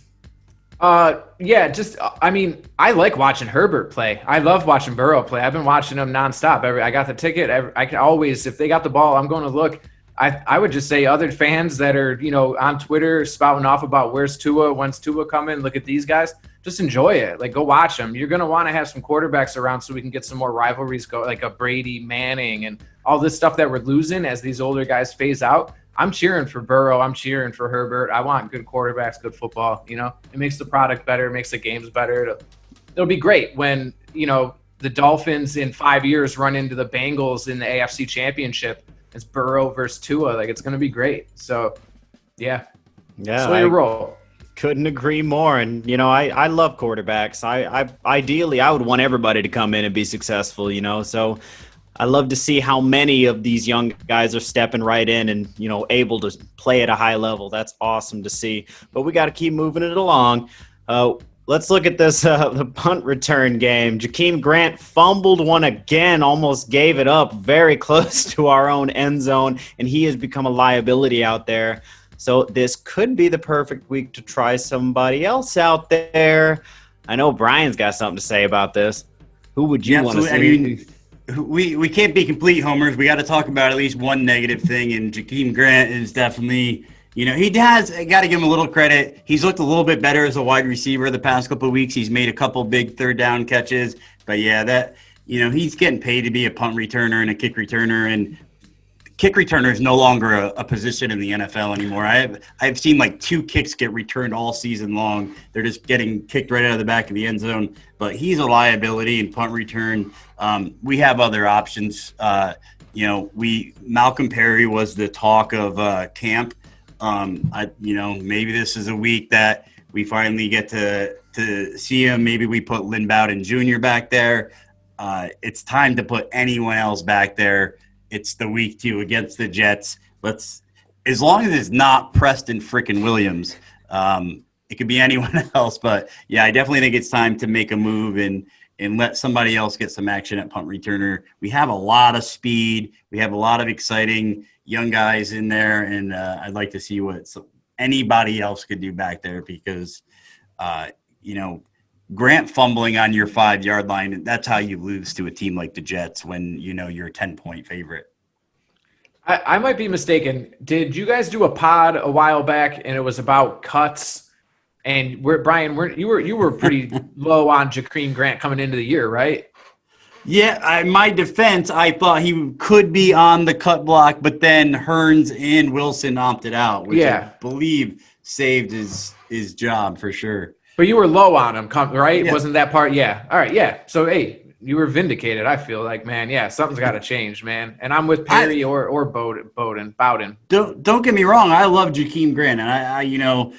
Yeah, just, I mean, I like watching Herbert play. I love watching Burrow play. I've been watching him nonstop. I got the ticket. I can always, if they got the ball, I'm going to look. I would just say other fans that are, you know, on Twitter spouting off about where's Tua, when's Tua coming, look at these guys, just enjoy it. Like, go watch them. You're going to want to have some quarterbacks around so we can get some more rivalries go, like a Brady, Manning, and all this stuff that we're losing as these older guys phase out. I'm cheering for Burrow. I'm cheering for Herbert. I want good quarterbacks, good football. You know, it makes the product better, it makes the games better. It'll be great when, you know, the Dolphins in 5 years run into the Bengals in the AFC Championship. It's Burrow versus Tua. Like, it's going to be great. So, yeah. Yeah. So your role. Couldn't agree more. And, you know, I love quarterbacks. Ideally, I would want everybody to come in and be successful, you know. So I love to see how many of these young guys are stepping right in and, you know, able to play at a high level. That's awesome to see. But we got to keep moving it along. Let's look at this, the punt return game. Jakeem Grant fumbled one again, almost gave it up very close to our own end zone, and he has become a liability out there. So this could be the perfect week to try somebody else out there. I know Brian's got something to say about this. Who would you want to see? I mean, we can't be complete homers. We got to talk about at least one negative thing, and Jakeem Grant is definitely, you know, he has got to give him a little credit. He's looked a little bit better as a wide receiver the past couple of weeks. He's made a couple big third down catches, but yeah, that, you know, he's getting paid to be a punt returner and a kick returner, and kick returner is no longer a position in the NFL anymore. I've seen like 2 kicks get returned all season long. They're just getting kicked right out of the back of the end zone. But he's a liability in punt return. We have other options. You know, Malcolm Perry was the talk of camp. You know, maybe this is a week that we finally get to see him. Maybe we put Lynn Bowden Jr. back there. It's time to put anyone else back there. It's the week 2 against the Jets. As long as it's not Preston frickin' Williams, it could be anyone else. But yeah, I definitely think it's time to make a move and let somebody else get some action at punt returner. We have a lot of speed. We have a lot of exciting young guys in there, and I'd like to see what anybody else could do back there because, Grant fumbling on your 5-yard line, that's how you lose to a team like the Jets when you're a 10-point favorite. I might be mistaken. Did you guys do a pod a while back and it was about cuts? And Brian, you were pretty low on Jakeem Grant coming into the year, right? Yeah, in my defense, I thought he could be on the cut block, but then Hearns and Wilson opted out, which I believe saved his job for sure. But you were low on him, right? Yeah. Wasn't that part? Yeah. All right. Yeah. So, hey, you were vindicated. I feel like, man. Yeah, something's got to change, man. And I'm with Perry or Bowden. Don't get me wrong. I love Jakeem Grant, and I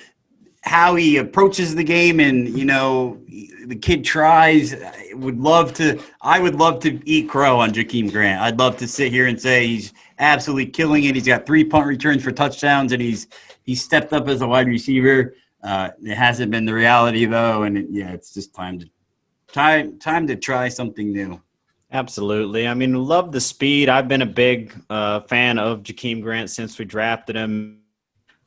how he approaches the game, and the kid tries. I would love to eat crow on Jakeem Grant. I'd love to sit here and say he's absolutely killing it. He's got 3 punt returns for touchdowns, and he's stepped up as a wide receiver. It hasn't been the reality though, and it's just time to try something new. Absolutely. I mean, love the speed. I've been a big fan of Jakeem Grant since we drafted him.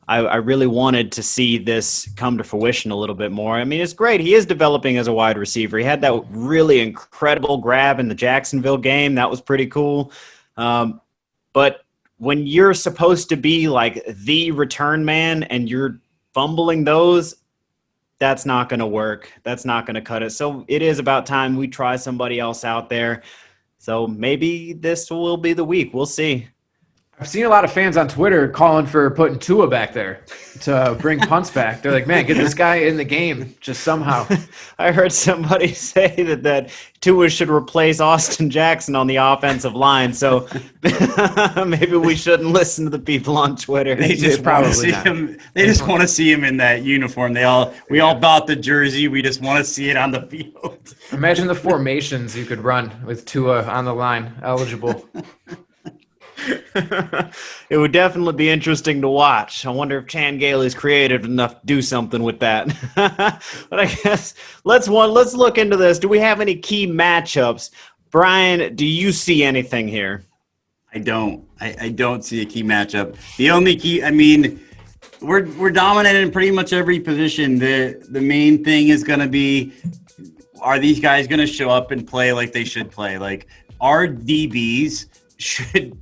I really wanted to see this come to fruition a little bit more. I mean, it's great. He is developing as a wide receiver. He had that really incredible grab in the Jacksonville game. That was pretty cool. But when you're supposed to be like the return man and you're fumbling those, that's not going to work. That's not going to cut it. So it is about time we try somebody else out there. So maybe this will be the week. We'll see. I've seen a lot of fans on Twitter calling for putting Tua back there to bring punts back. They're like, man, get this guy in the game just somehow. I heard somebody say that Tua should replace Austin Jackson on the offensive line. So maybe we shouldn't listen to the people on Twitter. They just probably see him. They just want to see him in that uniform. We all bought the jersey. We just want to see it on the field. Imagine the formations you could run with Tua on the line, eligible. It would definitely be interesting to watch. I wonder if Chan Gailey's creative enough to do something with that. But I guess let's look into this. Do we have any key matchups? Brian, do you see anything here? I don't. I don't see a key matchup. The only key, we're dominant in pretty much every position. The main thing is going to be, are these guys going to show up and play like they should play? Like, our DBs should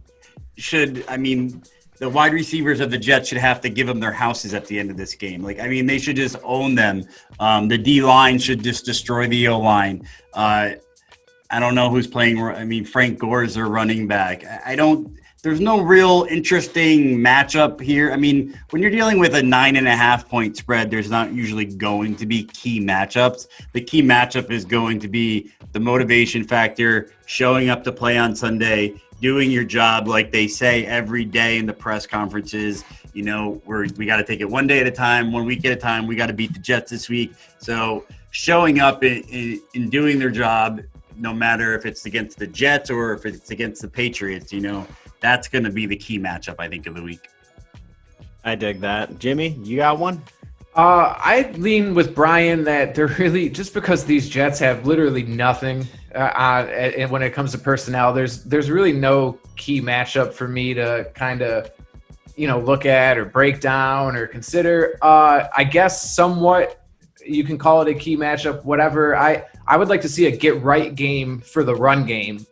the wide receivers of the Jets should have to give them their houses at the end of this game. They should just own them. The D-line should just destroy the O-line. I don't know who's playing. Frank Gore's their running back. There's no real interesting matchup here. When you're dealing with a 9.5-point spread, there's not usually going to be key matchups. The key matchup is going to be the motivation factor, showing up to play on Sunday, doing your job like they say every day in the press conferences. We got to take it one day at a time, 1 week at a time. We got to beat the Jets this week. So showing up and doing their job, no matter if it's against the Jets or if it's against the Patriots, that's going to be the key matchup, I think, of the week. I dig that. Jimmy, you got one? I lean with Brian that they're really, just because these Jets have literally nothing and when it comes to personnel, there's really no key matchup for me to kind of, look at or break down or consider. I guess somewhat you can call it a key matchup, whatever. I would like to see a get right game for the run game.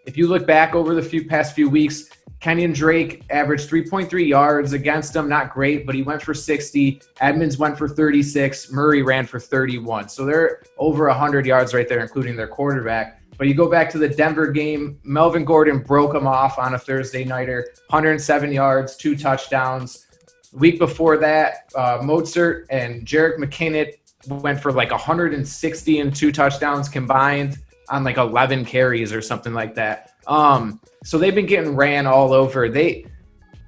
If you look back over the past few weeks, Kenyon Drake averaged 3.3 yards against him. Not great, but he went for 60. Edmonds went for 36. Murray ran for 31. So they're over 100 yards right there, including their quarterback. But you go back to the Denver game, Melvin Gordon broke him off on a Thursday nighter, 107 yards, 2 touchdowns. Week before that, Mozart and Jerick McKinnon went for 160 and 2 touchdowns combined on 11 carries or something like that. So they've been getting ran all over.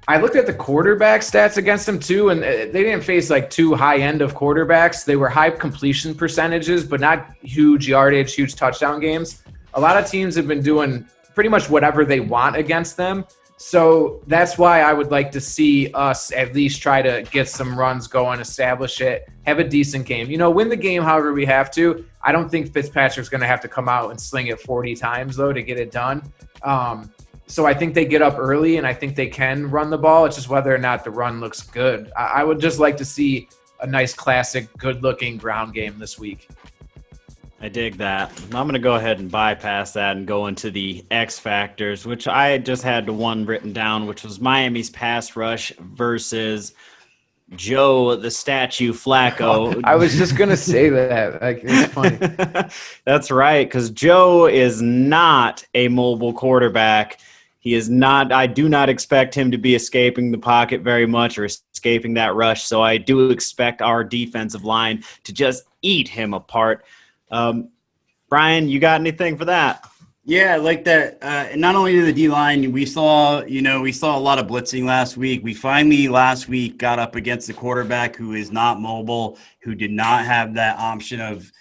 I looked at the quarterback stats against them too, and they didn't face too high end of quarterbacks. They were high completion percentages, but not huge yardage, huge touchdown games. A lot of teams have been doing pretty much whatever they want against them. So that's why I would like to see us at least try to get some runs going, establish it, have a decent game. Win the game however we have to. I don't think Fitzpatrick's going to have to come out and sling it 40 times, though, to get it done. So I think they get up early, and I think they can run the ball. It's just whether or not the run looks good. I would just like to see a nice, classic, good-looking ground game this week. I dig that. I'm going to go ahead and bypass that and go into the X factors, which I just had one written down, which was Miami's pass rush versus Joe the Statue Flacco. I was just going to say that. Like, it's funny. That's right, because Joe is not a mobile quarterback. He is not. I do not expect him to be escaping the pocket very much or escaping that rush, so I do expect our defensive line to just eat him apart. Brian, you got anything for that? Yeah, I like that. And not only the D-line, we saw a lot of blitzing last week. We finally last week got up against the quarterback who is not mobile, who did not have that option of,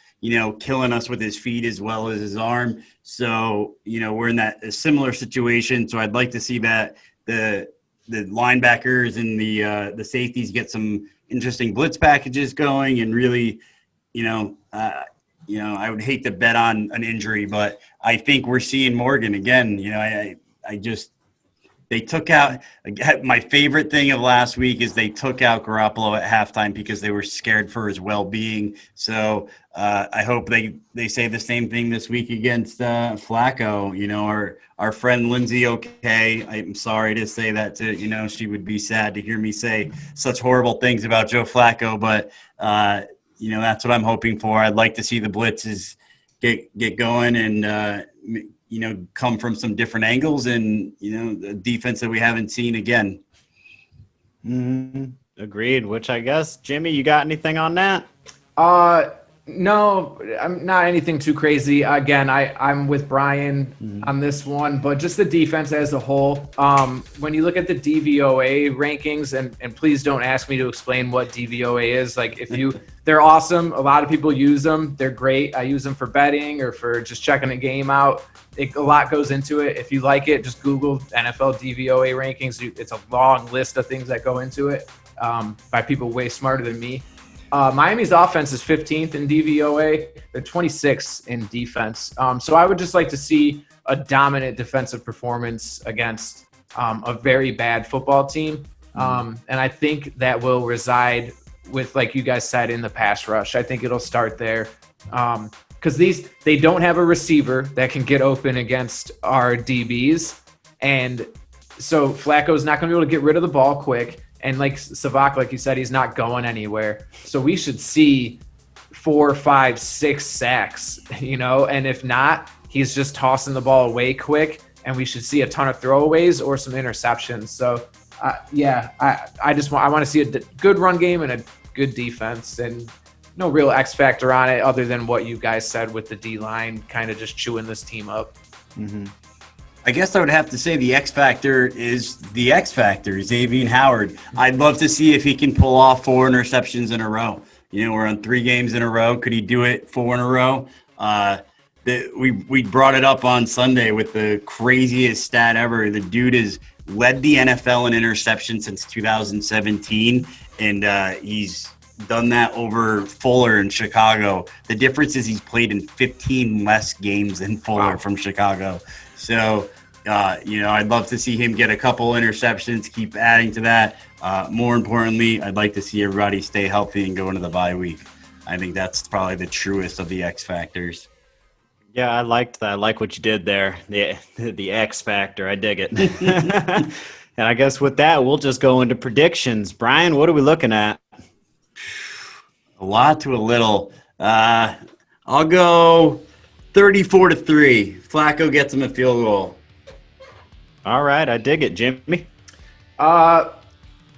killing us with his feet as well as his arm. So, we're in a similar situation. So I'd like to see that the linebackers and the safeties get some interesting blitz packages going and really, I would hate to bet on an injury, but I think we're seeing Morgan again. They took out my favorite thing of last week is they took out Garoppolo at halftime because they were scared for his well-being. So I hope they say the same thing this week against Flacco. Our friend Lindsay, okay, I'm sorry to say that to, she would be sad to hear me say such horrible things about Joe Flacco, but that's what I'm hoping for. I'd like to see the blitzes get going and, come from some different angles and, the defense that we haven't seen again. Agreed, which I guess, Jimmy, you got anything on that? No, I'm not anything too crazy. Again, I'm with Brian on this one, but just the defense as a whole. When you look at the DVOA rankings, and please don't ask me to explain what DVOA is. Like, they're awesome. A lot of people use them. They're great. I use them for betting or for just checking a game out. A lot goes into it. If you like it, just Google NFL DVOA rankings. It's a long list of things that go into it by people way smarter than me. Miami's offense is 15th in DVOA. They're 26th in defense. So I would just like to see a dominant defensive performance against a very bad football team. And I think that will reside with, like you guys said, in the pass rush. I think it'll start there. Because they don't have a receiver that can get open against our DBs. And so Flacco's not going to be able to get rid of the ball quick. And like Savak, like you said, he's not going anywhere. So we should see 4, 5, 6 sacks, and if not, he's just tossing the ball away quick, and we should see a ton of throwaways or some interceptions. So, I want to see a good run game and a good defense, and no real X factor on it other than what you guys said with the D-line kind of just chewing this team up. Mm-hmm. I guess I would have to say the X factor is Xavier Howard. I'd love to see if he can pull off 4 interceptions in a row. We're on 3 games in a row. Could he do it 4 in a row? We brought it up on Sunday with the craziest stat ever. The dude has led the NFL in interceptions since 2017, and he's done that over Fuller in Chicago. The difference is he's played in 15 less games than Fuller from Chicago. So, I'd love to see him get a couple interceptions, keep adding to that. More importantly, I'd like to see everybody stay healthy and go into the bye week. I think that's probably the truest of the X factors. Yeah, I liked that. I like what you did there. The X factor. I dig it. And I guess with that, we'll just go into predictions. Brian, what are we looking at? A lot to a little. I'll go 34-3. Flacco gets him a field goal. All right, I dig it. Jimmy? Now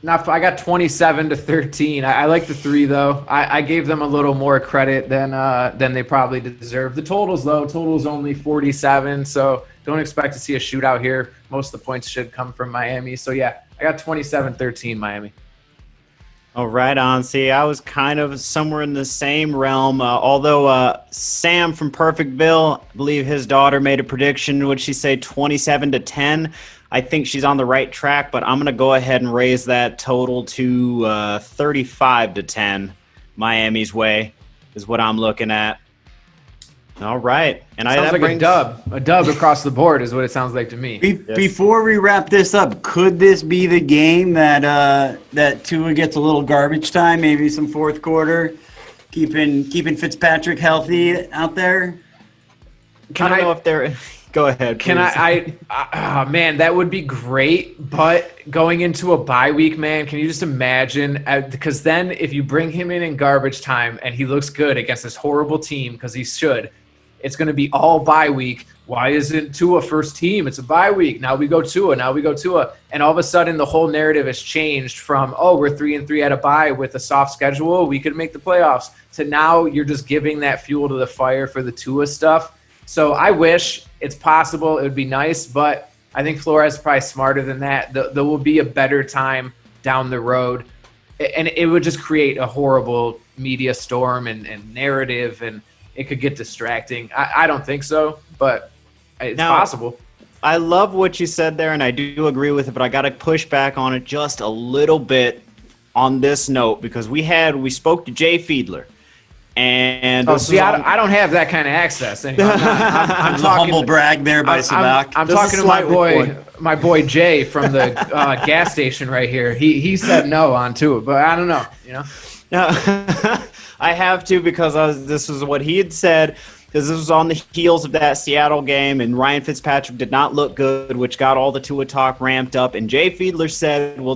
I got 27-13. I like the 3 though. I gave them a little more credit than they probably deserve. The total's low. Total's only 47, so don't expect to see a shootout here. Most of the points should come from Miami. So yeah, I got 27-13 Miami. Oh, right on. See, I was kind of somewhere in the same realm. Although Sam from Perfectville, I believe his daughter made a prediction. Would she say 27-10? I think she's on the right track, but I'm going to go ahead and raise that total to 35-10. Miami's way is what I'm looking at. All right. And Sounds like a dub. A dub across the board is what it sounds like to me. Before we wrap this up, could this be the game that Tua gets a little garbage time, maybe some fourth quarter, keeping Fitzpatrick healthy out there? I don't know if they're – go ahead, please. Can I man, that would be great. But going into a bye week, man, can you just imagine? Because then if you bring him in garbage time and he looks good against this horrible team, because he should – it's going to be all bye week. Why isn't Tua first team? It's a bye week. Now we go Tua. And all of a sudden the whole narrative has changed from, oh, we're 3-3 at a bye with a soft schedule, we could make the playoffs, to now you're just giving that fuel to the fire for the Tua stuff. So I wish it's possible. It would be nice, but I think Flores is probably smarter than that. There will be a better time down the road. And it would just create a horrible media storm and narrative, and it could get distracting. I don't think so, but it's possible. I love what you said there, and I do agree with it, but I got to push back on it just a little bit on this note, because we spoke to Jay Fiedler. And I don't have that kind of access. Anyway. I'm talking humble brag there by Sabak. I'm talking to my boy Jay from the gas station right here. He said no on Tua, but I don't know. No. I have to, because this was what he had said, because this was on the heels of that Seattle game, and Ryan Fitzpatrick did not look good, which got all the Tua talk ramped up. And Jay Fiedler said, well,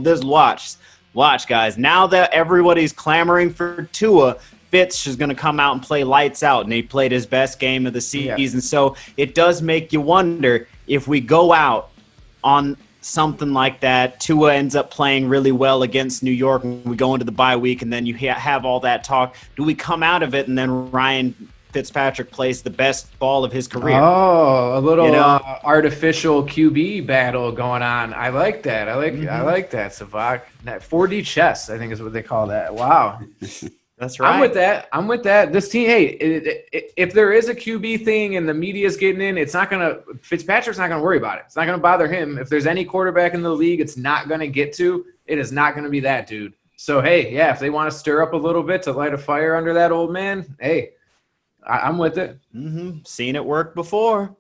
watch, guys. Now that everybody's clamoring for Tua, Fitz is going to come out and play lights out, and he played his best game of the season. Yeah. So it does make you wonder, if we go out on something like that, Tua ends up playing really well against New York, and we go into the bye week, and then you have all that talk. Do we come out of it, and then Ryan Fitzpatrick plays the best ball of his career? Oh, a little artificial QB battle going on. I like that. I like that, Savak. That 4D chess, I think, is what they call that. Wow. That's right. I'm with that. This team, hey, if there is a QB thing and the media's getting in, Fitzpatrick's not going to worry about it. It's not going to bother him. If there's any quarterback in the league it's not going to get to, it is not going to be that dude. So, hey, yeah, if they want to stir up a little bit to light a fire under that old man, hey, I'm with it. Mm-hmm. Seen it work before.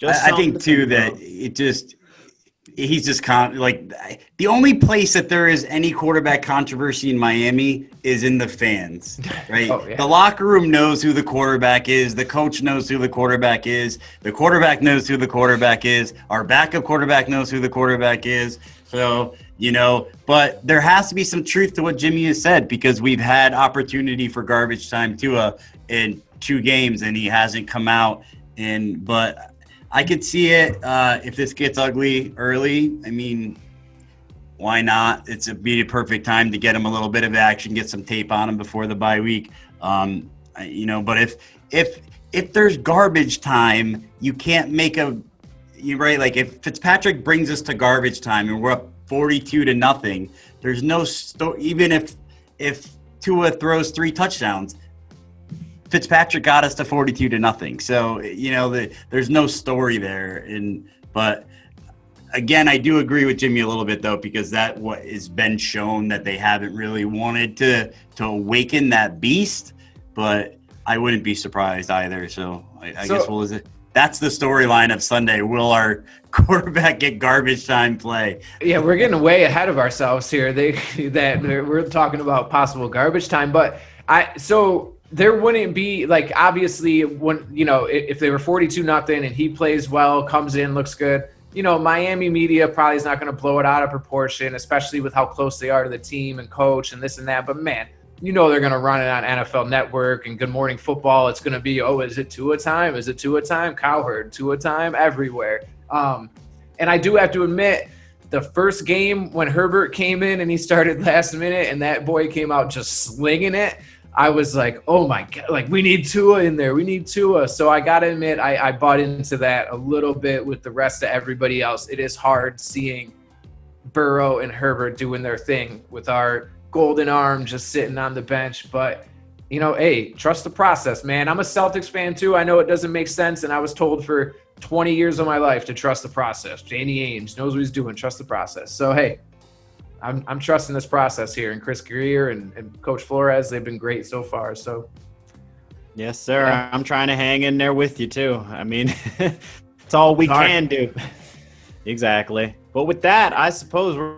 I think, too, that he's just the only place that there is any quarterback controversy in Miami is in the fans, right? Oh, yeah. The locker room knows who the quarterback is. The coach knows who the quarterback is. The quarterback knows who the quarterback is. Our backup quarterback knows who the quarterback is. So, but there has to be some truth to what Jimmy has said, because we've had opportunity for garbage time Tua in 2 games and he hasn't come out. But I could see it if this gets ugly early. I mean, why not? It'd be a perfect time to get him a little bit of action, get some tape on him before the bye week. But if there's garbage time, you can't make you're right. Like, if Fitzpatrick brings us to garbage time and we're up 42-0, there's no even if Tua throws 3 touchdowns. Fitzpatrick got us to 42-0. So, there's no story there. But again, I do agree with Jimmy a little bit, though, because that what has been shown that they haven't really wanted to awaken that beast. But I wouldn't be surprised either. So I guess that's the storyline of Sunday. Will our quarterback get garbage time play? Yeah, we're getting way ahead of ourselves here. We're talking about possible garbage time, but there wouldn't be, obviously, when if they were 42-0 and he plays well, comes in, looks good, Miami media probably is not going to blow it out of proportion, especially with how close they are to the team and coach and this and that. But man, they're going to run it on NFL Network and Good Morning Football. It's going to be, is it Tua time? Is it Tua time? Cowherd, Tua time everywhere. And I do have to admit, the first game when Herbert came in and he started last minute and that boy came out just slinging it, I was like, oh my God, we need Tua in there. We need Tua. So I got to admit, I bought into that a little bit with the rest of everybody else. It is hard seeing Burrow and Herbert doing their thing with our golden arm just sitting on the bench. But, hey, trust the process, man. I'm a Celtics fan too. I know it doesn't make sense. And I was told for 20 years of my life to trust the process. Danny Ainge knows what he's doing. Trust the process. So, hey, I'm trusting this process here. And Chris Greer and Coach Flores, they've been great so far. So Yes, sir. Yeah. I'm trying to hang in there with you too. I mean, it's all we can do. Exactly. But with that, I suppose we're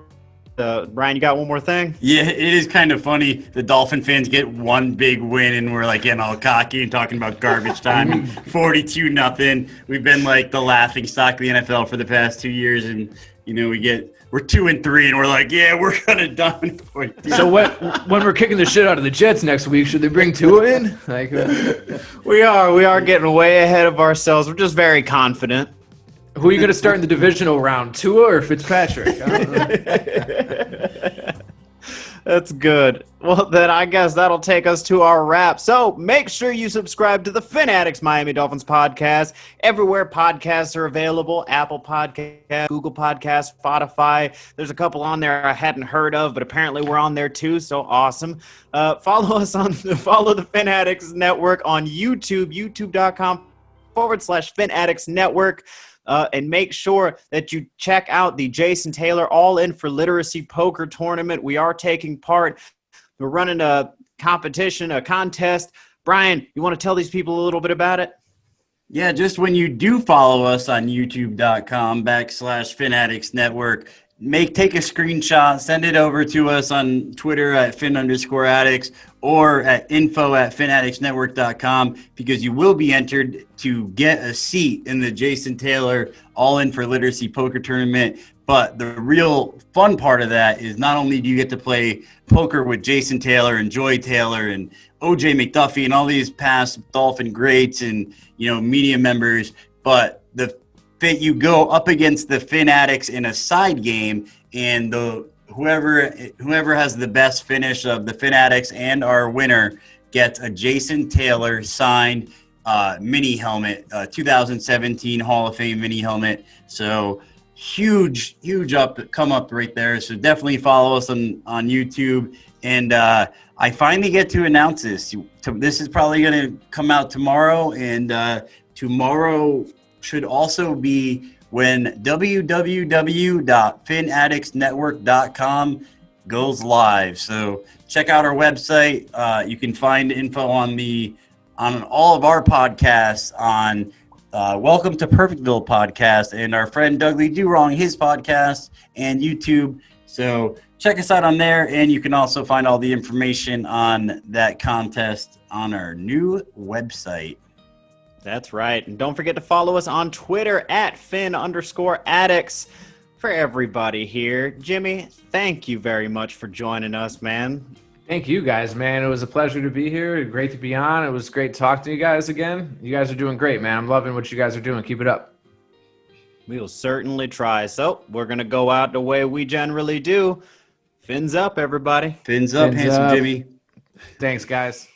Brian, you got one more thing? Yeah, it is kind of funny. The Dolphin fans get one big win, and we're like getting all cocky and talking about garbage time and 42-0. We've been like the laughing stock of the NFL for the past 2 years, and we're 2-3, and we're like, yeah, we're gonna dominate. So when we're kicking the shit out of the Jets next week, should they bring Tua in? Like, we are getting way ahead of ourselves. We're just very confident. who are you going to start in the divisional round, Tua or Fitzpatrick? I don't know. That's good. Well, then I guess that'll take us to our wrap. So make sure you subscribe to the Fin Addicts Miami Dolphins podcast. Everywhere podcasts are available, Apple Podcasts, Google Podcasts, Spotify. There's a couple on there I hadn't heard of, but apparently we're on there too, so awesome. Follow the Fin Addicts Network on YouTube, youtube.com/Fin Addicts Network. And make sure that you check out the Jason Taylor All In for Literacy Poker Tournament. We are taking part. We're running a competition, a contest. Brian, you want to tell these people a little bit about it? Yeah, just when you do follow us on youtube.com/Fin Addicts Network, take a screenshot, send it over to us on Twitter at Fin_Addicts or at info@FinAddictsNetwork.com, because you will be entered to get a seat in the Jason Taylor All In for Literacy Poker Tournament. But the real fun part of that is not only do you get to play poker with Jason Taylor and Joy Taylor and OJ McDuffie and all these past Dolphin greats and media members, but you go up against the Fin Addicts in a side game, and whoever has the best finish of the Fin Addicts and our winner gets a Jason Taylor signed mini helmet, 2017 Hall of Fame mini helmet. So huge come up right there. So definitely follow us on YouTube. And I finally get to announce this. This is probably going to come out tomorrow, and tomorrow should also be when www.FinAddictsNetwork.com goes live. So check out our website. You can find info on all of our podcasts on Welcome to Perfectville podcast and our friend Doug Lee Do Wrong, his podcast, and YouTube. So check us out on there, and you can also find all the information on that contest on our new website. That's right. And don't forget to follow us on Twitter at Fin_Addicts. For everybody here, Jimmy, thank you very much for joining us, man. Thank you guys, man. It was a pleasure to be here. Great to be on. It was great talking to you guys again. You guys are doing great, man. I'm loving what you guys are doing. Keep it up. We'll certainly try. So we're going to go out the way we generally do. Fins up, everybody. Fins up, Fins handsome up. Jimmy. Thanks, guys.